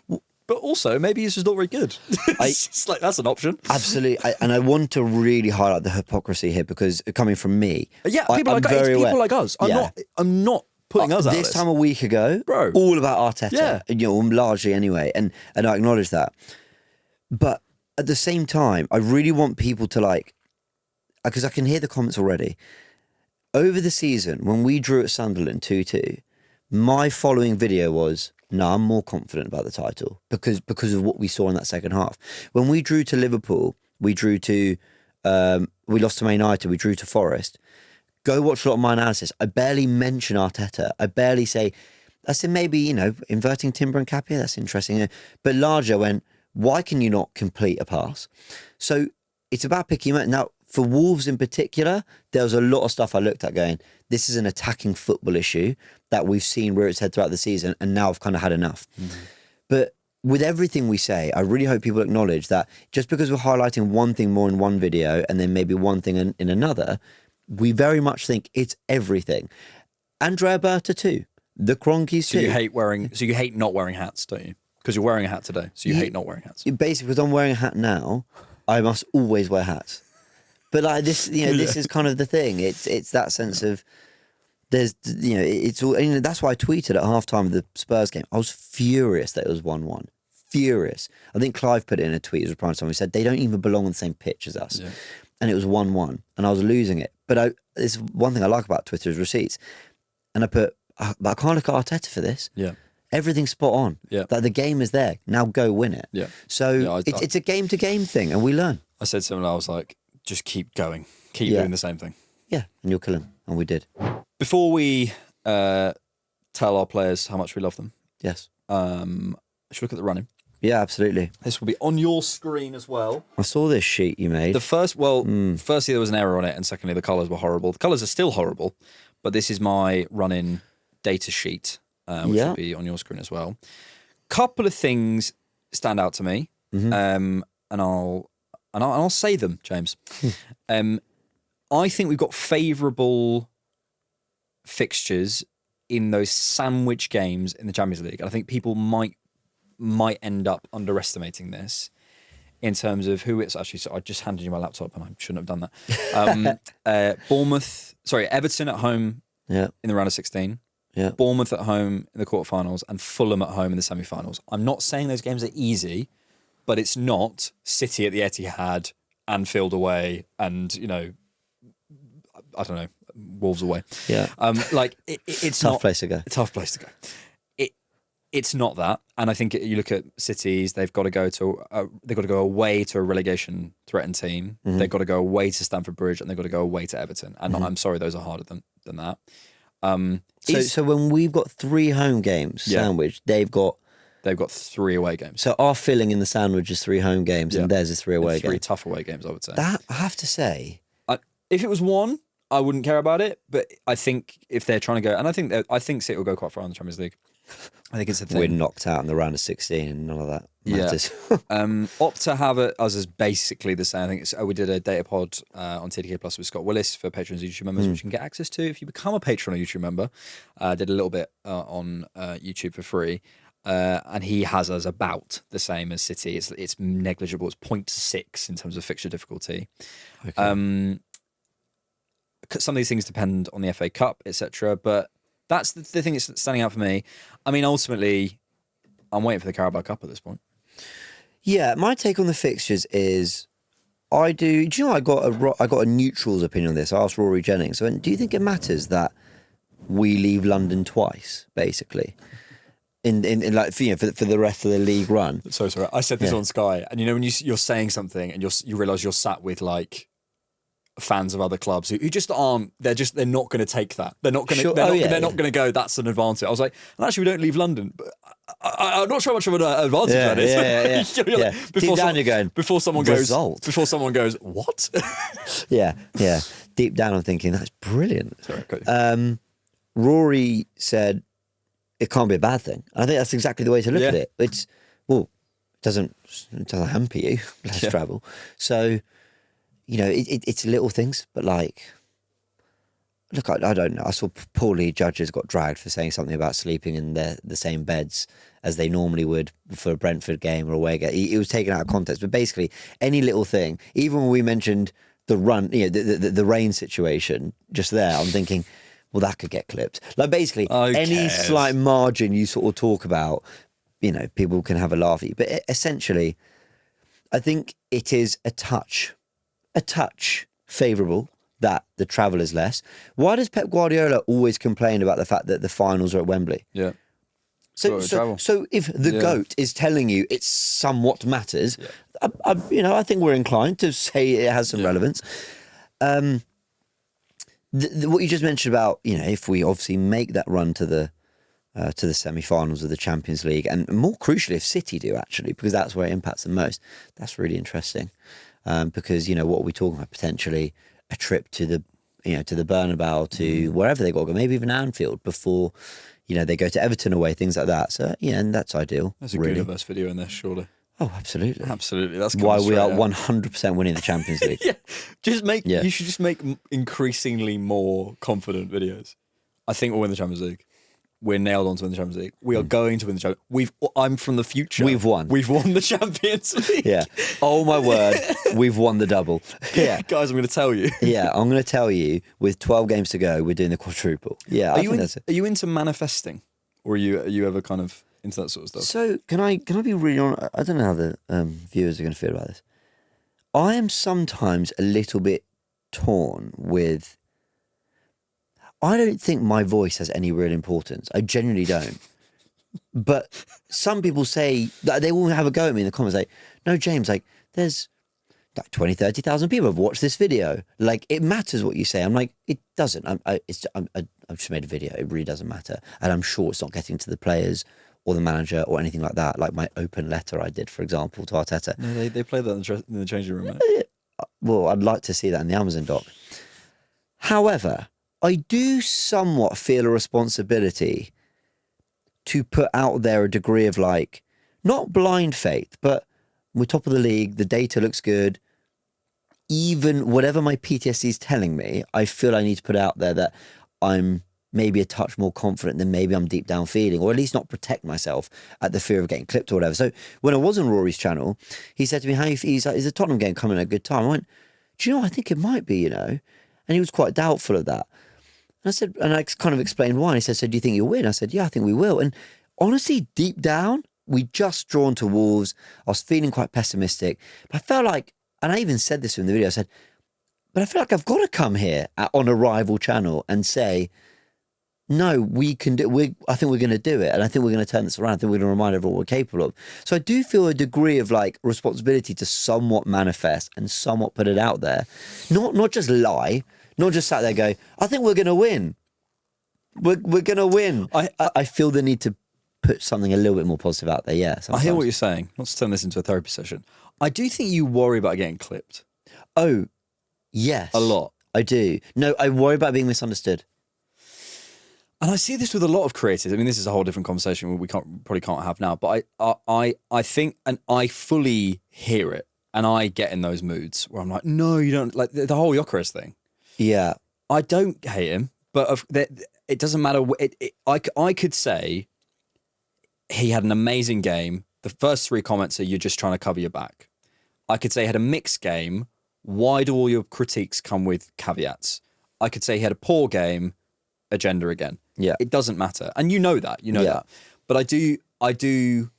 But also, maybe he's just not very good. It's like, that's an option. Absolutely. And I want to really highlight the hypocrisy here because coming from me... Yeah, people like us. I'm not putting us out this time a week ago, bro, all about Arteta. Yeah. You know, largely anyway. And I acknowledge that. But at the same time, I really want people to like... Because I can hear the comments already. Over the season, when we drew at Sunderland 2-2, my following video was, no, I'm more confident about the title because of what we saw in that second half. When we drew to Liverpool, we lost to Man United, we drew to Forest. Go watch a lot of my analysis. I barely mention Arteta. I barely say, I said maybe, you know, inverting timber and Capia, that's interesting. But larger went, why can you not complete a pass? So it's about picking him up. Now, for Wolves in particular, there was a lot of stuff I looked at going, this is an attacking football issue that we've seen rear its head throughout the season, and now I've kind of had enough. But with everything we say, I really hope people acknowledge that just because we're highlighting one thing more in one video and then maybe one thing in another, we very much think it's everything. Andrea Berta too. The Kroenkes too. So you hate not wearing hats, don't you? Because you're wearing a hat today, so you hate not wearing hats. Basically, because I'm wearing a hat now, I must always wear hats. But like this, you know, this is kind of the thing. It's that sense of there's, you know, it's all. And that's why I tweeted at halftime of the Spurs game. I was furious that it was 1-1. Furious. I think Clive put it in a tweet as a prime time. He said they don't even belong on the same pitch as us, and it was 1-1, and I was losing it. But it's one thing I like about Twitter is receipts, and I put, but I can't look at Arteta for this. Yeah. Everything's spot on. Yeah. Like the game is there. Now go win it. Yeah. So it's a game to game thing, and we learn. I said something. I was like, just keep going, keep doing the same thing. Yeah, and you'll kill him, and we did. Before we tell our players how much we love them, Yes. should we look at the running? Yeah, absolutely. This will be on your screen as well. I saw this sheet you made. Firstly, there was an error on it, and secondly, the colours were horrible. The colours are still horrible, but this is my running data sheet, which will be on your screen as well. Couple of things stand out to me, and I'll say them, James. I think we've got favourable fixtures in those sandwich games in the Champions League. And I think people might end up underestimating this in terms of who it's actually. So I just handed you my laptop and I shouldn't have done that. Everton at home in the round of 16. Yeah. Bournemouth at home in the quarterfinals and Fulham at home in the semi-finals. I'm not saying those games are easy, but it's not City at the Etihad, Anfield away, and, you know, I don't know, Wolves away. Yeah. It's tough not, place to go. Tough place to go. It's not that, and I think you look at City's. They've got to go away to a relegation threatened team. They've got to go away to Stamford Bridge, and they've got to go away to Everton. And I'm sorry, those are harder than that. So when we've got 3 home games sandwiched, they've got 3 away games. So our filling in the sandwich is 3 home games, and theirs is 3 away games. 3 tough away games, I would say. That I have to say, if it was 1, I wouldn't care about it. But I think if they're trying to go, and I think City will go quite far in the Champions League. I think it's a thing. We're knocked out in the round of 16 and none of that matters. Opt to have it as is basically the same. I think we did a data pod on TDK Plus with Scott Willis for patrons and YouTube members, which you can get access to if you become a patron or YouTube member. Did a little bit on YouTube for free. And he has us about the same as City. It's negligible. It's 0.6 in terms of fixture difficulty. Okay. Some of these things depend on the FA Cup, etc. But that's the thing that's standing out for me. I mean, ultimately, I'm waiting for the Carabao Cup at this point. Yeah, my take on the fixtures is, do you know, I got a neutral's opinion on this. I asked Rory Jennings, so do you think it matters that we leave London twice, basically, in like, for the rest of the league run? So sorry, I said this on Sky, and you know when you're saying something and you realise you're sat with like fans of other clubs who just aren't. They're not going to take that. They're not going to. They're not going to go. That's an advantage. I was like, and actually, we don't leave London, but I'm not sure how much of an advantage that is. Deep down, you're going before someone result. goes, what? yeah. Deep down, I'm thinking that's brilliant. Sorry, Rory said it can't be a bad thing. I think that's exactly the way to look at it. It doesn't hamper you. Less travel. So, you know, it's little things, but like, look, I don't know. I saw poor Lee judges got dragged for saying something about sleeping in the same beds as they normally would for a Brentford game or away game. It was taken out of context, but basically any little thing, even when we mentioned the run, you know, the rain situation just there, I'm thinking, well, that could get clipped. Like basically any slight margin you sort of talk about, you know, people can have a laugh at you. But essentially, I think it is a touch favourable that the travel is less. Why does Pep Guardiola always complain about the fact that the finals are at Wembley? Yeah. So if the GOAT is telling you it somewhat matters, I think we're inclined to say it has some relevance. What you just mentioned about, you know, if we obviously make that run to the semi-finals of the Champions League, and more crucially, if City do actually, because that's where it impacts the most. That's really interesting, because you know what are we talking about? Potentially a trip to the Bernabeu, to wherever they got to go, maybe even Anfield before, you know, they go to Everton away, things like that. So yeah, and that's ideal. There's a really. Gooniverse video in there, surely. Oh, absolutely. That's why we are 100% winning the Champions League. You should just make increasingly more confident videos. I think we'll win the Champions League. We're nailed on to win the Champions League. We are going to win the Champions League. I'm from the future. We've won the Champions League. Yeah. Oh my word, we've won the double. Yeah. Guys, I'm going to tell you. Yeah, I'm going to tell you, with 12 games to go, we're doing the quadruple. Yeah, I think that's it. Are you into manifesting? Or are you ever kind of into that sort of stuff? So, can I be really honest? I don't know how the viewers are going to feel about this. I am sometimes a little bit torn with... I don't think my voice has any real importance. I genuinely don't. But some people say, they all have a go at me in the comments, like, no, James, like, there's like 20, 30,000 people have watched this video. Like, it matters what you say. I'm like, it doesn't. I've just made a video. It really doesn't matter. And I'm sure it's not getting to the players or the manager or anything like that. Like my open letter I did, for example, to Arteta. No, they play that in the changing room, mate. Well, I'd like to see that in the Amazon doc. However, I do somewhat feel a responsibility to put out there a degree of, like, not blind faith, but we're top of the league, the data looks good. Even whatever my PTSD is telling me, I feel I need to put out there that I'm maybe a touch more confident than maybe I'm deep down feeling, or at least not protect myself at the fear of getting clipped or whatever. So when I was on Rory's channel, he said to me, he's like, is the Tottenham game coming at a good time? I went, do you know, I think it might be, you know? And he was quite doubtful of that. And I said, and I kind of explained why. And he said, so do you think you'll win? I said, yeah, I think we will. And honestly, deep down, we just drawn to Wolves. I was feeling quite pessimistic. But I felt like, and I even said this in the video, I said, but I feel like I've got to come here on a rival channel and say, no, we can do. I think we're going to do it, and I think we're going to turn this around. I think we're going to remind everyone what we're capable of. So I do feel a degree of, like, responsibility to somewhat manifest and somewhat put it out there, not just lie, not just sat there go, I think we're going to win. We're going to win. I feel the need to put something a little bit more positive out there. Yeah, sometimes. I hear what you're saying. Let's turn this into a therapy session. I do think you worry about getting clipped. Oh, yes, a lot. I do. No, I worry about being misunderstood. And I see this with a lot of creators. I mean, this is a whole different conversation we probably can't have now. But I think, and I fully hear it, and I get in those moods where I'm like, no, you don't, like the whole Gyökeres thing. Yeah, I don't hate him, but it doesn't matter. I could say he had an amazing game. The first three comments are, you're just trying to cover your back. I could say he had a mixed game. Why do all your critiques come with caveats? I could say he had a poor game. Agenda again. Yeah, it doesn't matter, and you know that. That. But I do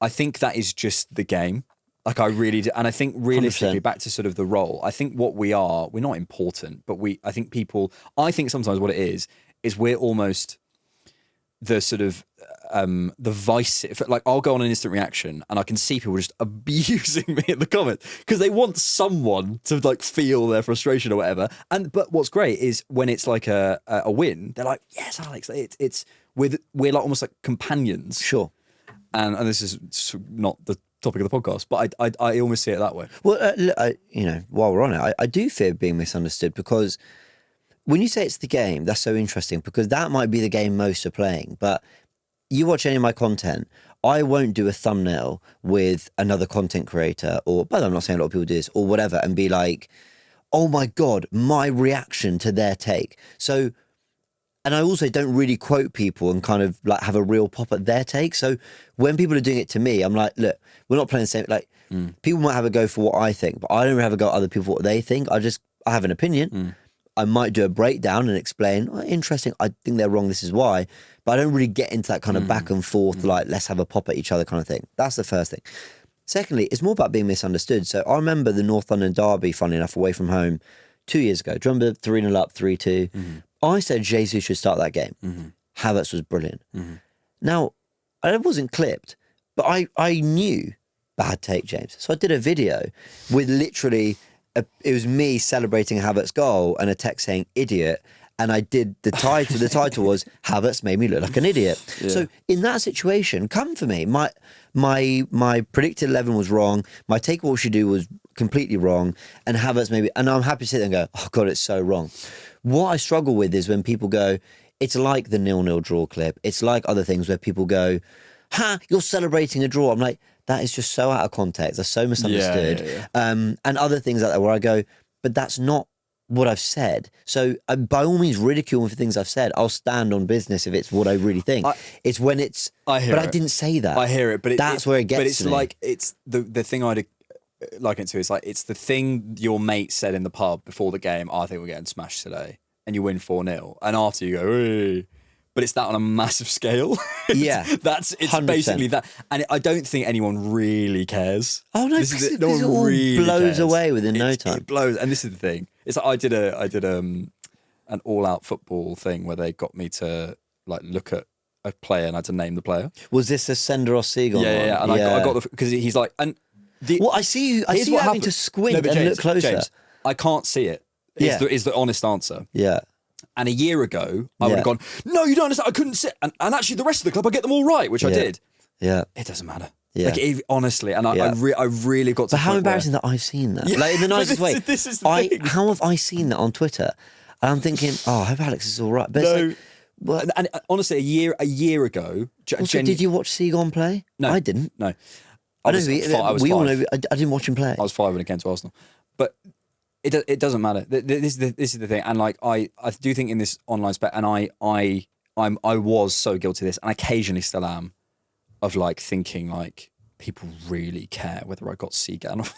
I think that is just the game. Like I really do. And I think realistically 100%. back to sort of the role, I think what we're not important, but I think sometimes what it is we're almost the sort of the vice. Like I'll go on an instant reaction and I can see people just abusing me in the comments because they want someone to like feel their frustration or whatever. But what's great is when it's like a win, they're like, yes, Alex, we're like almost like companions. Sure. And this is not the topic of the podcast, but I almost see it that way. Well, while we're on it, I do fear being misunderstood because when you say it's the game, that's so interesting because that might be the game most are playing. But you watch any of my content, I won't do a thumbnail with another content creator but I'm not saying a lot of people do this or whatever and be like, oh my God, my reaction to their take. So, and I also don't really quote people and kind of like have a real pop at their take. So when people are doing it to me, I'm like, look, we're not playing the same. Like people might have a go for what I think, but I don't have a go at other people for what they think. I have an opinion. I might do a breakdown and explain, interesting, I think they're wrong, this is why. But I don't really get into that kind of back and forth, like, let's have a pop at each other kind of thing. That's the first thing. Secondly, it's more about being misunderstood. So I remember the North London derby, funny enough, away from home 2 years ago. Do you remember 3-0 up, 3-2? I said Jesus should start that game. Havertz was brilliant. Now, I wasn't clipped, but I knew bad take, James. So I did a video with literally... it was me celebrating Havertz's goal and a text saying idiot, and I did the title. The title was Havertz made me look like an idiot. Yeah. So in that situation, come for me. My predicted 11 was wrong. My take what we should do was completely wrong, and Havertz maybe. And I'm happy to sit there and go, oh God, it's so wrong. What I struggle with is when people go, it's like the 0-0 draw clip. It's like other things where people go, you're celebrating a draw. I'm like, that is just so out of context. That's so misunderstood. Yeah. And other things like that where I go, but that's not what I've said. So by all means, ridicule me for things I've said. I'll stand on business if it's what I really think. It's when it's, I didn't say that. I hear it, but that's where it gets But it's to me. like, it's the thing I'd liken it to is like, it's the thing your mate said in the pub before the game, I think we're getting smashed today. And you win 4-0. And after you go, hey. But it's that on a massive scale. Yeah. It's 100%. Basically that. And I don't think anyone really cares. Oh, no, because it all really blows cares. Away within no time. It blows. And this is the thing. It's like I did an all-out football thing where they got me to like look at a player and I had to name the player. Was this a Senderos Seagull? Yeah. And I got because he's like... Well, I see you having to squint and look closer. James, I can't see it. Is the honest answer. Yeah. And a year ago, I would have gone, no, you don't understand, I couldn't sit. And actually the rest of the club, I get them all right, which I did. Yeah. It doesn't matter. Yeah. Like, honestly, and I really got to But how embarrassing that I've seen that. Yeah. Like, in the nicest way. This is the thing. How have I seen that on Twitter? And I'm thinking, I hope Alex is all right. But no. And honestly, a year ago... Also, did you watch Seagon play? No. I didn't. No. I all know, I didn't watch him play. I was 5 when it came to Arsenal. But... It doesn't matter. This is the thing, and like I do think in this online space, and I was so guilty of this, and I occasionally still am, of like thinking like people really care whether I got Seagan.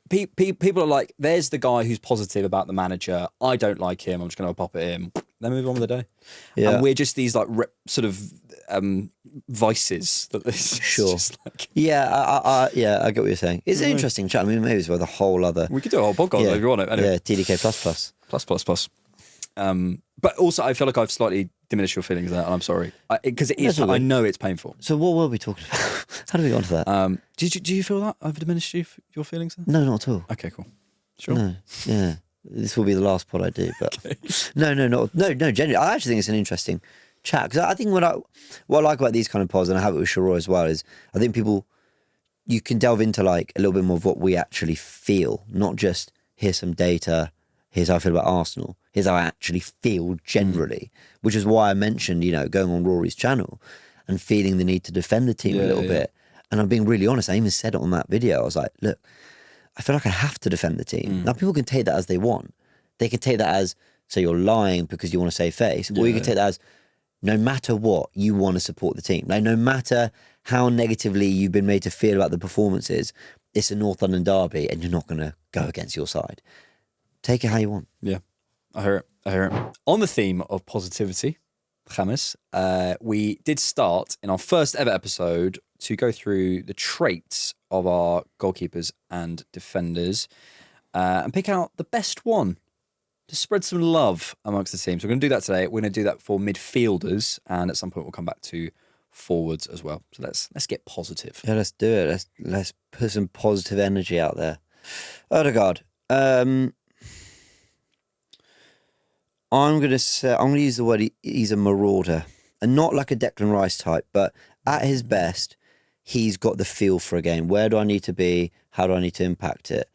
People are like, there's the guy who's positive about the manager. I don't like him. I'm just going to pop at him. Then move on with the day. Yeah. And we're just these like sort of vices that this. Sure. Just like... I get what you're saying. It's an interesting chat. I mean, maybe it's worth a whole other. We could do a whole podcast if you want it. Anyway. Yeah, TDK plus. But also, I feel like I've slightly diminished your feelings there, and I'm sorry because it is. I know it's painful. So what were we talking about? How do we get onto that? Do you feel that I've diminished your feelings there? No, not at all. Okay, cool. Sure. No, yeah. This will be the last pod I do, but okay. No. Genuinely, I actually think it's an interesting chat because I think what I like about these kind of pods, and I have it with Shiro as well, is I think you can delve into like a little bit more of what we actually feel, not just here's some data, here's how I feel about Arsenal, here's how I actually feel generally, which is why I mentioned, going on Rory's channel and feeling the need to defend the team a little bit. And I'm being really honest, I even said it on that video. I was like, look, I feel like I have to defend the team. Now, people can take that as they want. They can take that as, so you're lying because you want to save face. Or you can take that as, no matter what, you want to support the team. Like, no matter how negatively you've been made to feel about the performances, it's a North London derby and you're not going to go against your side. Take it how you want. Yeah, I hear it. On the theme of positivity, James, we did start in our first ever episode to go through the traits of our goalkeepers and defenders and pick out the best one to spread some love amongst the team. So we're going to do that today. We're going to do that for midfielders, and at some point we'll come back to forwards as well. So let's get positive. Yeah, let's do it. Let's put some positive energy out there. Odegaard. I'm going to use the word he's a marauder, and not like a Declan Rice type, but at his best, he's got the feel for a game. Where do I need to be? How do I need to impact it?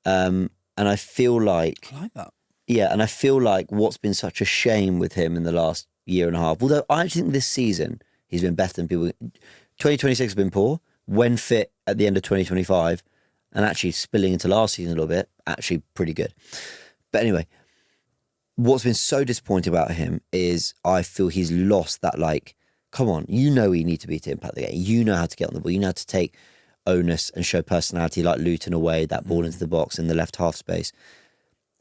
And I feel like... I like that. Yeah, and I feel like what's been such a shame with him in the last year and a half, although I actually think this season he's been better than people... 2026 has been poor. When fit at the end of 2025, and actually spilling into last season a little bit, actually pretty good. But anyway, what's been so disappointing about him is I feel he's lost that, like, come on, you know you need to be to impact the game. You know how to get on the ball. You know how to take onus and show personality, like Luton away, that ball into the box in the left half space.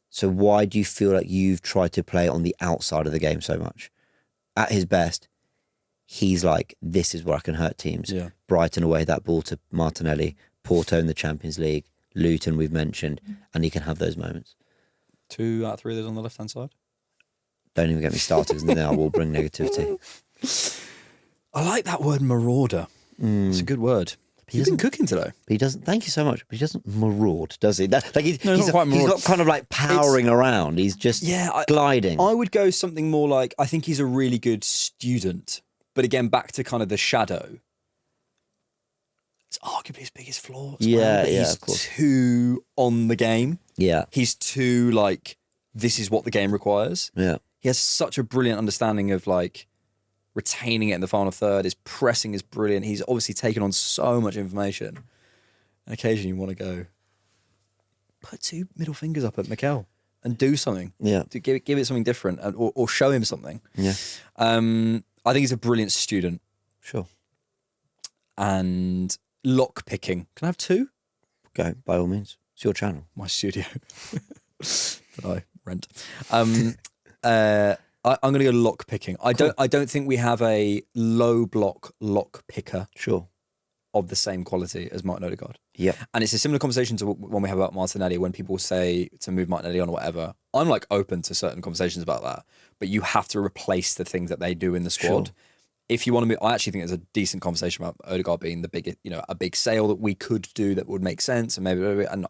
So why do you feel like you've tried to play on the outside of the game so much? At his best, he's like, this is where I can hurt teams. Yeah. Brighton away, that ball to Martinelli. Porto in the Champions League. Luton, we've mentioned. And he can have those moments. 2 out of 3 of those on the left-hand side. Don't even get me started, because then I will bring negativity. I like that word marauder. It's a good word. He's been cooking today. But he doesn't, thank you so much, but he doesn't maraud, does he? He's not kind of like powering around. He's just gliding. I would go something more like, I think he's a really good student. But again, back to kind of the shadow. It's arguably his biggest flaw. He's of course. too on the game. Yeah. He's too like, this is what the game requires. Yeah. He has such a brilliant understanding of like retaining it in the final third. His pressing is brilliant. He's obviously taken on so much information. And occasionally you want to go, put 2 middle fingers up at Mikel and do something. Yeah. To give it something different, or show him something. Yeah. I think he's a brilliant student. Sure. And lock picking. Can I have 2? Go, by all means. It's your channel. My studio that I rent. I'm going to go lock picking. I don't think we have a low block lock picker. Sure. Of the same quality as Martin Odegaard. Yeah. And it's a similar conversation to when we have about Martinelli, when people say to move Martinelli on or whatever. I'm like open to certain conversations about that, but you have to replace the things that they do in the squad. Sure. If you want to move, I actually think there's a decent conversation about Odegaard being the biggest, a big sale that we could do that would make sense. And maybe, and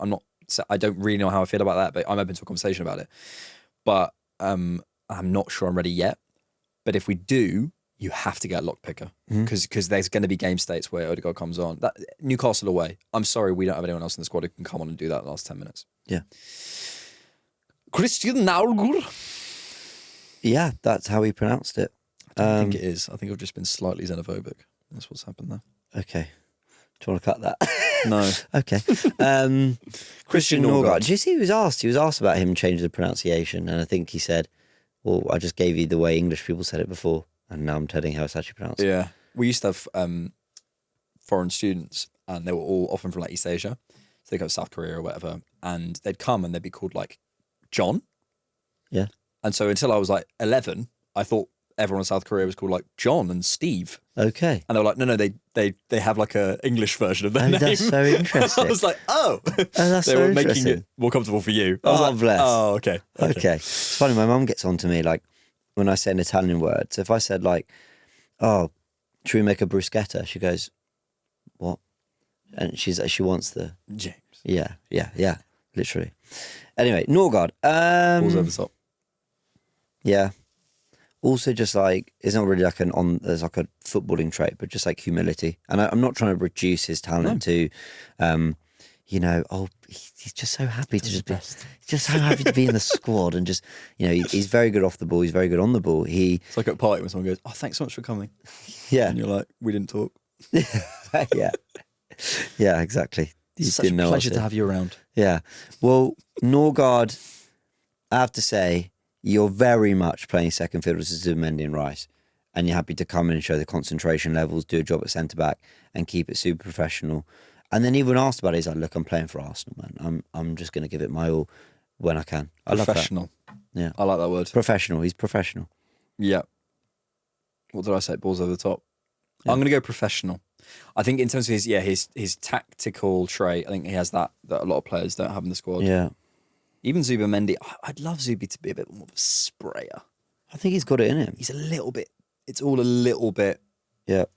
I don't really know how I feel about that, but I'm open to a conversation about it. But I'm not sure I'm ready yet. But if we do, you have to get a lock picker, because there's going to be game states where Odegaard comes on. That Newcastle away. I'm sorry, we don't have anyone else in the squad who can come on and do that in the last 10 minutes. Yeah. Christian Naulgur. Yeah, that's how he pronounced it. I think it is. I think I've just been slightly xenophobic. That's what's happened there. Okay. Do you want to cut that? No. Okay. Christian Norgard. Did you see he was asked? He was asked about him changing the pronunciation, and I think he said, well, I just gave you the way English people said it before, and now I'm telling you how it's actually pronounced. Yeah. We used to have foreign students, and they were all often from like East Asia. So they go to South Korea or whatever, and they'd come and they'd be called like John. Yeah. And so until I was like 11, I thought everyone in South Korea was called like John and Steve. Okay. And they were like, no, they have like a English version of their name. That's so interesting. I was like, that's they so were making interesting. it more comfortable for you. I was like, bless. Oh, okay. Okay. It's funny, my mum gets on to me like when I say an Italian word. So if I said like, oh, should we make a bruschetta? She goes, what? And she wants the... James. Yeah, literally. Anyway, Norgard. Balls over the top. Yeah. Also, just like, it's not really like there's like a footballing trait, but just like humility. And I'm not trying to reduce his talent to, he's just so happy to just be, he's just so happy to be in the squad and just, he's very good off the ball. He's very good on the ball. It's like at a party when someone goes, oh, thanks so much for coming. Yeah. And you're like, we didn't talk. Yeah. Yeah, exactly. It's such a pleasure to have you around. Yeah. Well, Norgard, I have to say, you're very much playing second fiddle to Zubimendi and Rice, and you're happy to come in and show the concentration levels, do a job at centre-back, and keep it super professional. And then even when asked about it, he's like, look, I'm playing for Arsenal, man. I'm just going to give it my all when I can. I Professional. love that. Yeah. I like that word. Professional. He's professional. Yeah. What did I say? Balls over the top. Yeah. I'm going to go professional. I think in terms of his tactical trait, I think he has that a lot of players don't have in the squad. Yeah. Even Zubimendi, I'd love Zubi to be a bit more of a sprayer. I think he's got it in him. He's a little bit, it's all a little bit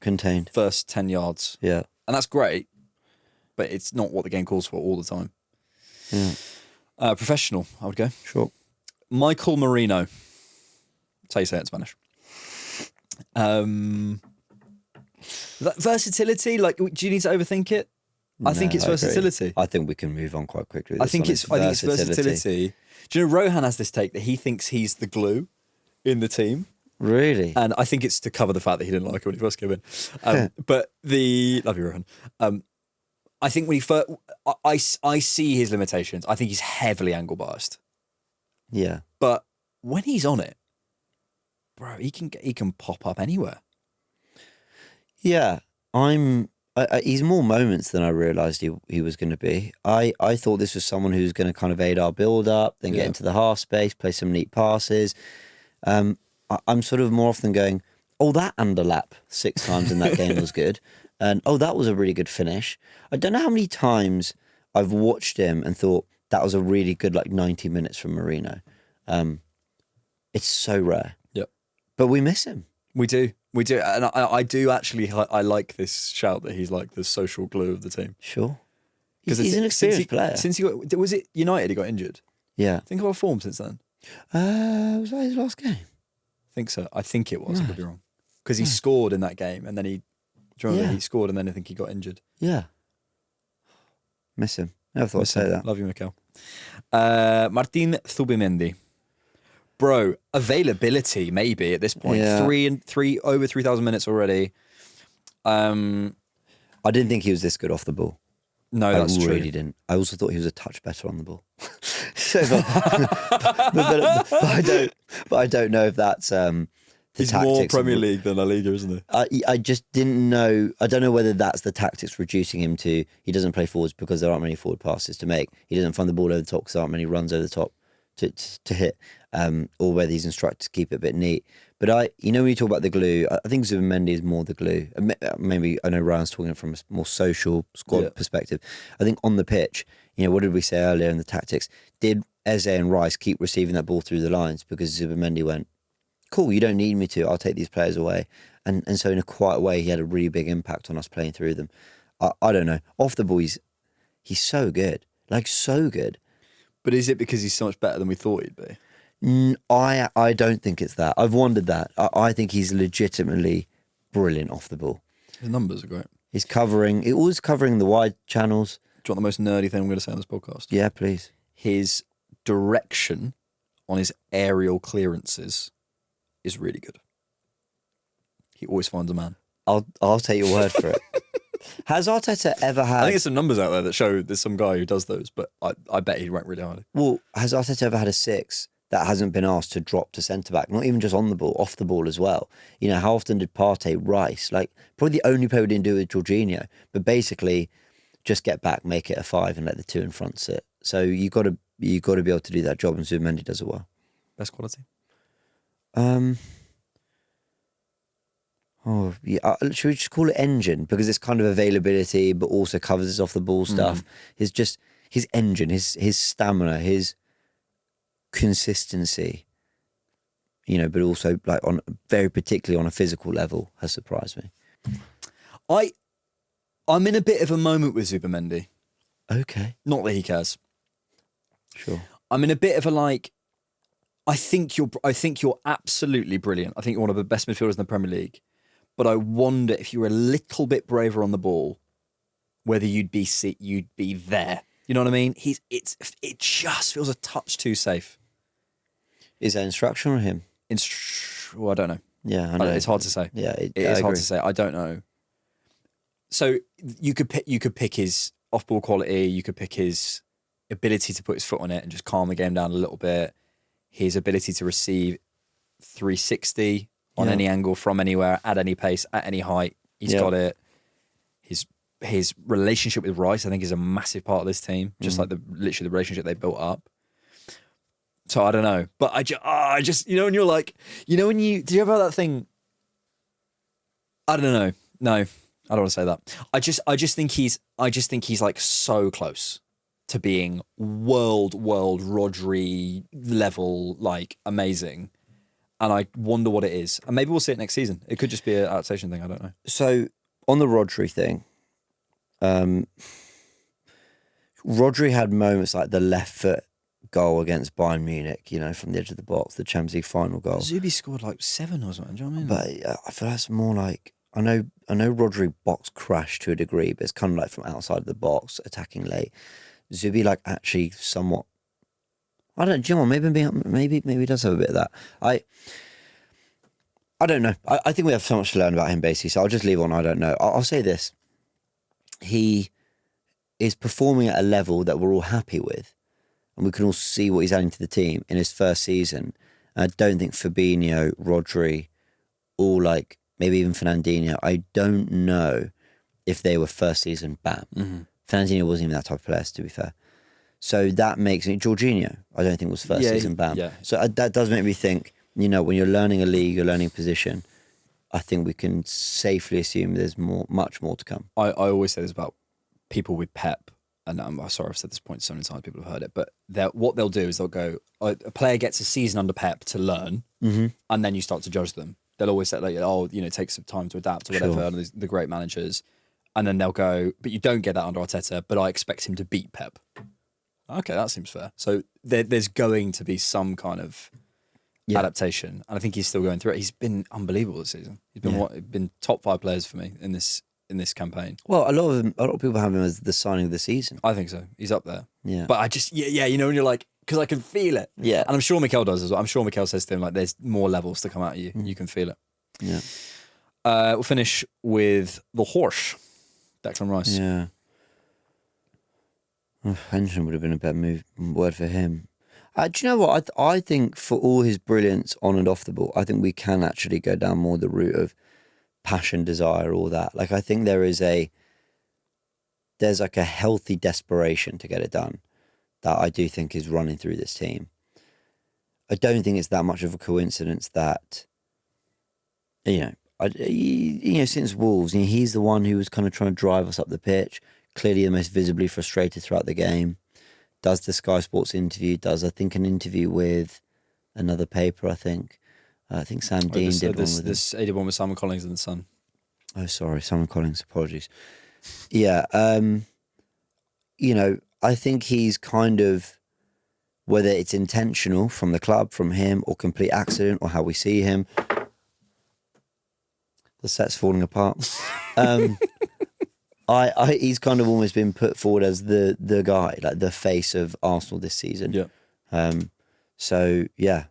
contained. first 10 yards. Yeah. And that's great, but it's not what the game calls for all the time. Yeah. Professional, I would go. Sure. Michael Marino. That's how you say it in Spanish. Versatility, like, do you need to overthink it? I think it's versatility. I think we can move on quite quickly with I think it's versatility. Do you know Rohan has this take that he thinks he's the glue in the team? Really? And I think it's to cover the fact that he didn't like it when he first came in. But love you, Rohan. I think when he first, I see his limitations. I think he's heavily angle biased. Yeah. But when he's on it, bro, he can pop up anywhere. Yeah, he's more moments than I realised he was going to be. I thought this was someone who's going to kind of aid our build-up, then get into the half space, play some neat passes. I'm sort of more often going, oh, that underlap 6 times in that game was good. And, oh, that was a really good finish. I don't know how many times I've watched him and thought that was a really good, 90 minutes from Marino. It's so rare. Yep. But we miss him. We do. And I do actually, I like this shout that he's like the social glue of the team. Sure. He's an experienced player. Since was it United he got injured? Yeah. Think of our form since then. Was that his last game? I think so. I think it was. I could be wrong. Because he scored in that game and then do you remember he scored and then I think he got injured. Yeah. Miss him. Never thought I'd say that. Love you, Mikel. Martin Zubimendi. Bro, availability maybe at this point. Yeah. Over 3,000 minutes already. I didn't think he was this good off the ball. No, that's true. I really didn't. I also thought he was a touch better on the ball. but I don't know if that's He's tactics. more Premier League than La Liga, isn't he? I just didn't know. I don't know whether that's the tactics reducing him to he doesn't play forwards because there aren't many forward passes to make. He doesn't find the ball over the top because there aren't many runs over the top to hit. Or whether he's instructed to keep it a bit neat. But when you talk about the glue, I think Zubimendi is more the glue. Maybe I know Ryan's talking from a more social squad perspective. I think on the pitch, what did we say earlier in the tactics? Did Eze and Rice keep receiving that ball through the lines because Zubimendi went, cool, you don't need me to, I'll take these players away. And so in a quiet way, he had a really big impact on us playing through them. I don't know. Off the ball, he's so good. So good. But is it because he's so much better than we thought he'd be? I don't think it's that. I've wondered that. I think he's legitimately brilliant off the ball. His numbers are great. He's covering the wide channels. Do you want the most nerdy thing I'm going to say on this podcast? Yeah, please. His direction on his aerial clearances is really good. He always finds a man. I'll take your word for it. Has Arteta ever had... I think there's some numbers out there that show there's some guy who does those, but I bet he'd rank really highly. Well, has Arteta ever had a 6 that hasn't been asked to drop to centre-back? Not even just on the ball, off the ball as well. How often did Partey, Rice, probably the only player who didn't do it with Jorginho, but basically just get back, make it a 5 and let the 2 in front sit. So you got to be able to do that job, and Zubimendi does it well. Best quality? Oh, yeah. Should we just call it engine? Because it's kind of availability, but also covers his off the ball stuff. His engine, his stamina, his consistency, but also on very particularly on a physical level has surprised me. I'm in a bit of a moment with Zubimendi. Okay. Not that he cares. Sure. I'm in a bit of a I think you're absolutely brilliant. I think you're one of the best midfielders in the Premier League. But I wonder if you were a little bit braver on the ball, whether you'd be there. You know what I mean? It just feels a touch too safe. Is that instruction or him? Well, I don't know. Yeah, I know. It's hard to say. Yeah, it is hard to say. I don't know. So you could pick his off-ball quality. You could pick his ability to put his foot on it and just calm the game down a little bit. His ability to receive 360 on any angle from anywhere, at any pace, at any height. He's got it. His relationship with Rice, I think, is a massive part of this team. Just like literally the relationship they built up. So I don't know, but I just when you're like, do you ever have that thing? I don't know. No, I don't want to say that. I just think he's like so close to being world Rodri level, like amazing. And I wonder what it is. And maybe we'll see it next season. It could just be an adaptation thing. I don't know. So on the Rodri thing, Rodri had moments like the left foot goal against Bayern Munich, you know, from the edge of the box, the Champions League final goal. Zubi scored like 7 or something. Do you know what I mean? But I feel that's more like, I know Rodri box crashed to a degree, but it's kind of like from outside of the box, attacking late. Zubi like actually somewhat, I don't know, do you know what, maybe he does have a bit of that. I don't know. I think we have so much to learn about him basically, so I'll just leave on I don't know. I'll say this. He is performing at a level that we're all happy with, and we can all see what he's adding to the team in his first season. And I don't think Fabinho, Rodri, or like maybe even Fernandinho, I don't know if they were first season bam. Mm-hmm. Fernandinho wasn't even that type of player, to be fair. So that makes me, Jorginho, I don't think was first season bam. Yeah. So that does make me think, you know, when you're learning a league, you're learning a position, I think we can safely assume there's much more to come. I always say this about people with Pep, and I'm sorry I've said this point so many times, people have heard it, but what they'll do is they'll go, a player gets a season under Pep to learn, and then you start to judge them. They'll always say, like, oh, you know, it takes some time to adapt or whatever, sure. The great managers. And then they'll go, but you don't get that under Arteta, but I expect him to beat Pep. Okay, that seems fair. So there's going to be some kind of adaptation, and I think he's still going through it. He's been unbelievable this season. He's been top 5 players for me in this campaign. Well, a lot of people have him as the signing of the season. I think so. He's up there. Yeah. But I just you know, when you're like, because I can feel it. Yeah. And I'm sure Mikel does as well. I'm sure Mikel says to him, like, there's more levels to come out of you. You can feel it. Yeah. We'll finish with the horse, Declan Rice. Yeah. Henderson would have been a better word for him. Do you know what? I think for all his brilliance on and off the ball, I think we can actually go down more the route of passion, desire, all that. Like, I think there's like a healthy desperation to get it done that I do think is running through this team. I don't think it's that much of a coincidence that, you know, since Wolves, you know, he's the one who was kind of trying to drive us up the pitch, clearly the most visibly frustrated throughout the game. Does the Sky Sports interview, does, I think, an interview with another paper, I think Sam Dean did one with this. He did one with Simon Collins in The Sun. Oh, sorry, Simon Collins, apologies. Yeah, you know, I think he's kind of, whether it's intentional from the club, from him, or complete accident, or how we see him, the set's falling apart. He's kind of almost been put forward as the guy, like the face of Arsenal this season. Yeah. So yeah,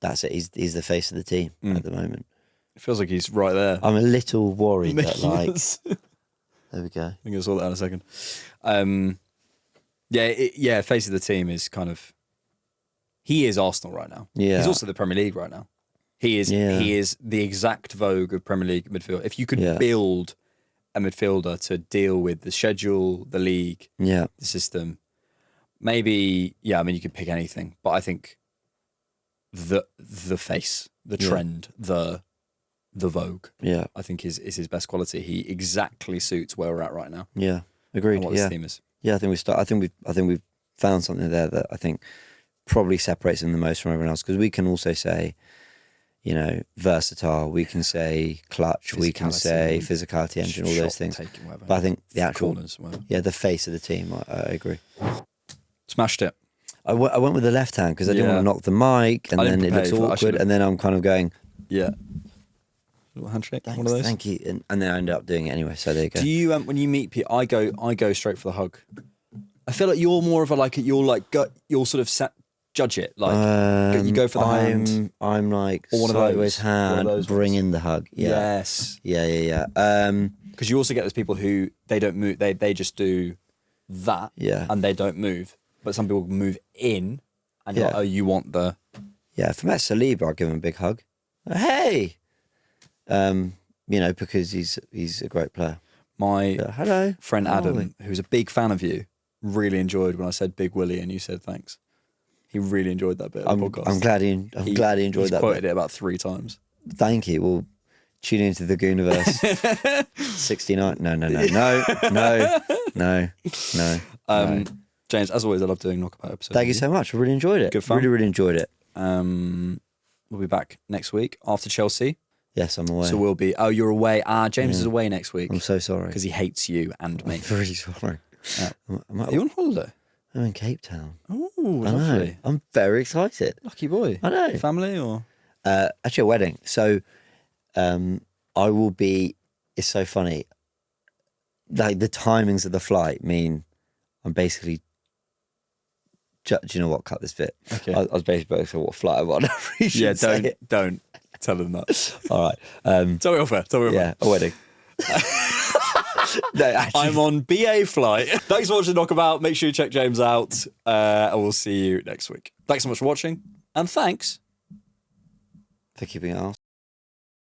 that's it. He's the face of the team at the moment. It feels like he's right there. I'm a little worried that, like, there we go. I think I saw that in a second. Face of the team is kind of, he is Arsenal right now. Yeah. He's also the Premier League right now. He is the exact vogue of Premier League midfield. If you could build a midfielder to deal with the schedule, the league, the system, maybe, I mean, you could pick anything, but I think the face, the trend, the vogue, I think is his best quality. He exactly suits where we're at right now. Yeah, agreed. And what this team is. Yeah, I think we've found something there that I think probably separates him the most from everyone else, because we can also say, you know, versatile, we can say clutch, we can say physicality engine, all those things. But I think the actual corners, the face of the team, I agree. Smashed it. I went with the left hand because I didn't want to knock the mic, and then it looks awkward, and then I'm kind of going, little handshake, thanks, one of those. Thank you, and then I ended up doing it anyway. So there you go. Do you when you meet people? I go straight for the hug. I feel like you're more of a you'll sort of judge it, like you go for the hand. I'm like or one sideways of hand, bring in the hug. Yeah. Yes. Yeah. Because you also get those people who they don't move. They just do that. Yeah. And they don't move. But some people move in, and you're like, oh, you want the. Yeah. If I met Saliba, I'd give him a big hug. Hey. You know, because he's a great player. My hello friend Adam, who's a big fan of you, really enjoyed when I said Big Willie and you said thanks. He really enjoyed that bit of the podcast. I'm glad he enjoyed that. He's quoted it about 3 times. Thank you. Well, Tune into the Gooniverse. 69. No. James, as always, I love doing knockabout episodes. Thank you so much. I really enjoyed it. Good fun. Really, really enjoyed it. We'll be back next week after Chelsea. Yes, I'm away. So we'll be. Oh, you're away. James is away next week. I'm so sorry. Because he hates you and me. I'm really sorry. Are you on holiday? I'm in Cape Town. Oh, I lovely. know. I'm very excited. Lucky boy. I know. Family or? Actually, a wedding. So I will be. It's so funny. Like the timings of the flight mean I'm basically. Do you know what? Cut this bit. Okay. I was basically about to say what flight I'm on. Don't tell them that. All right. Tell me off air. Yeah, a wedding. No, actually. I'm on BA flight. Thanks for watching Knockabout. Make sure you check James out. And we'll see you next week. Thanks so much for watching. And thanks For keeping it off.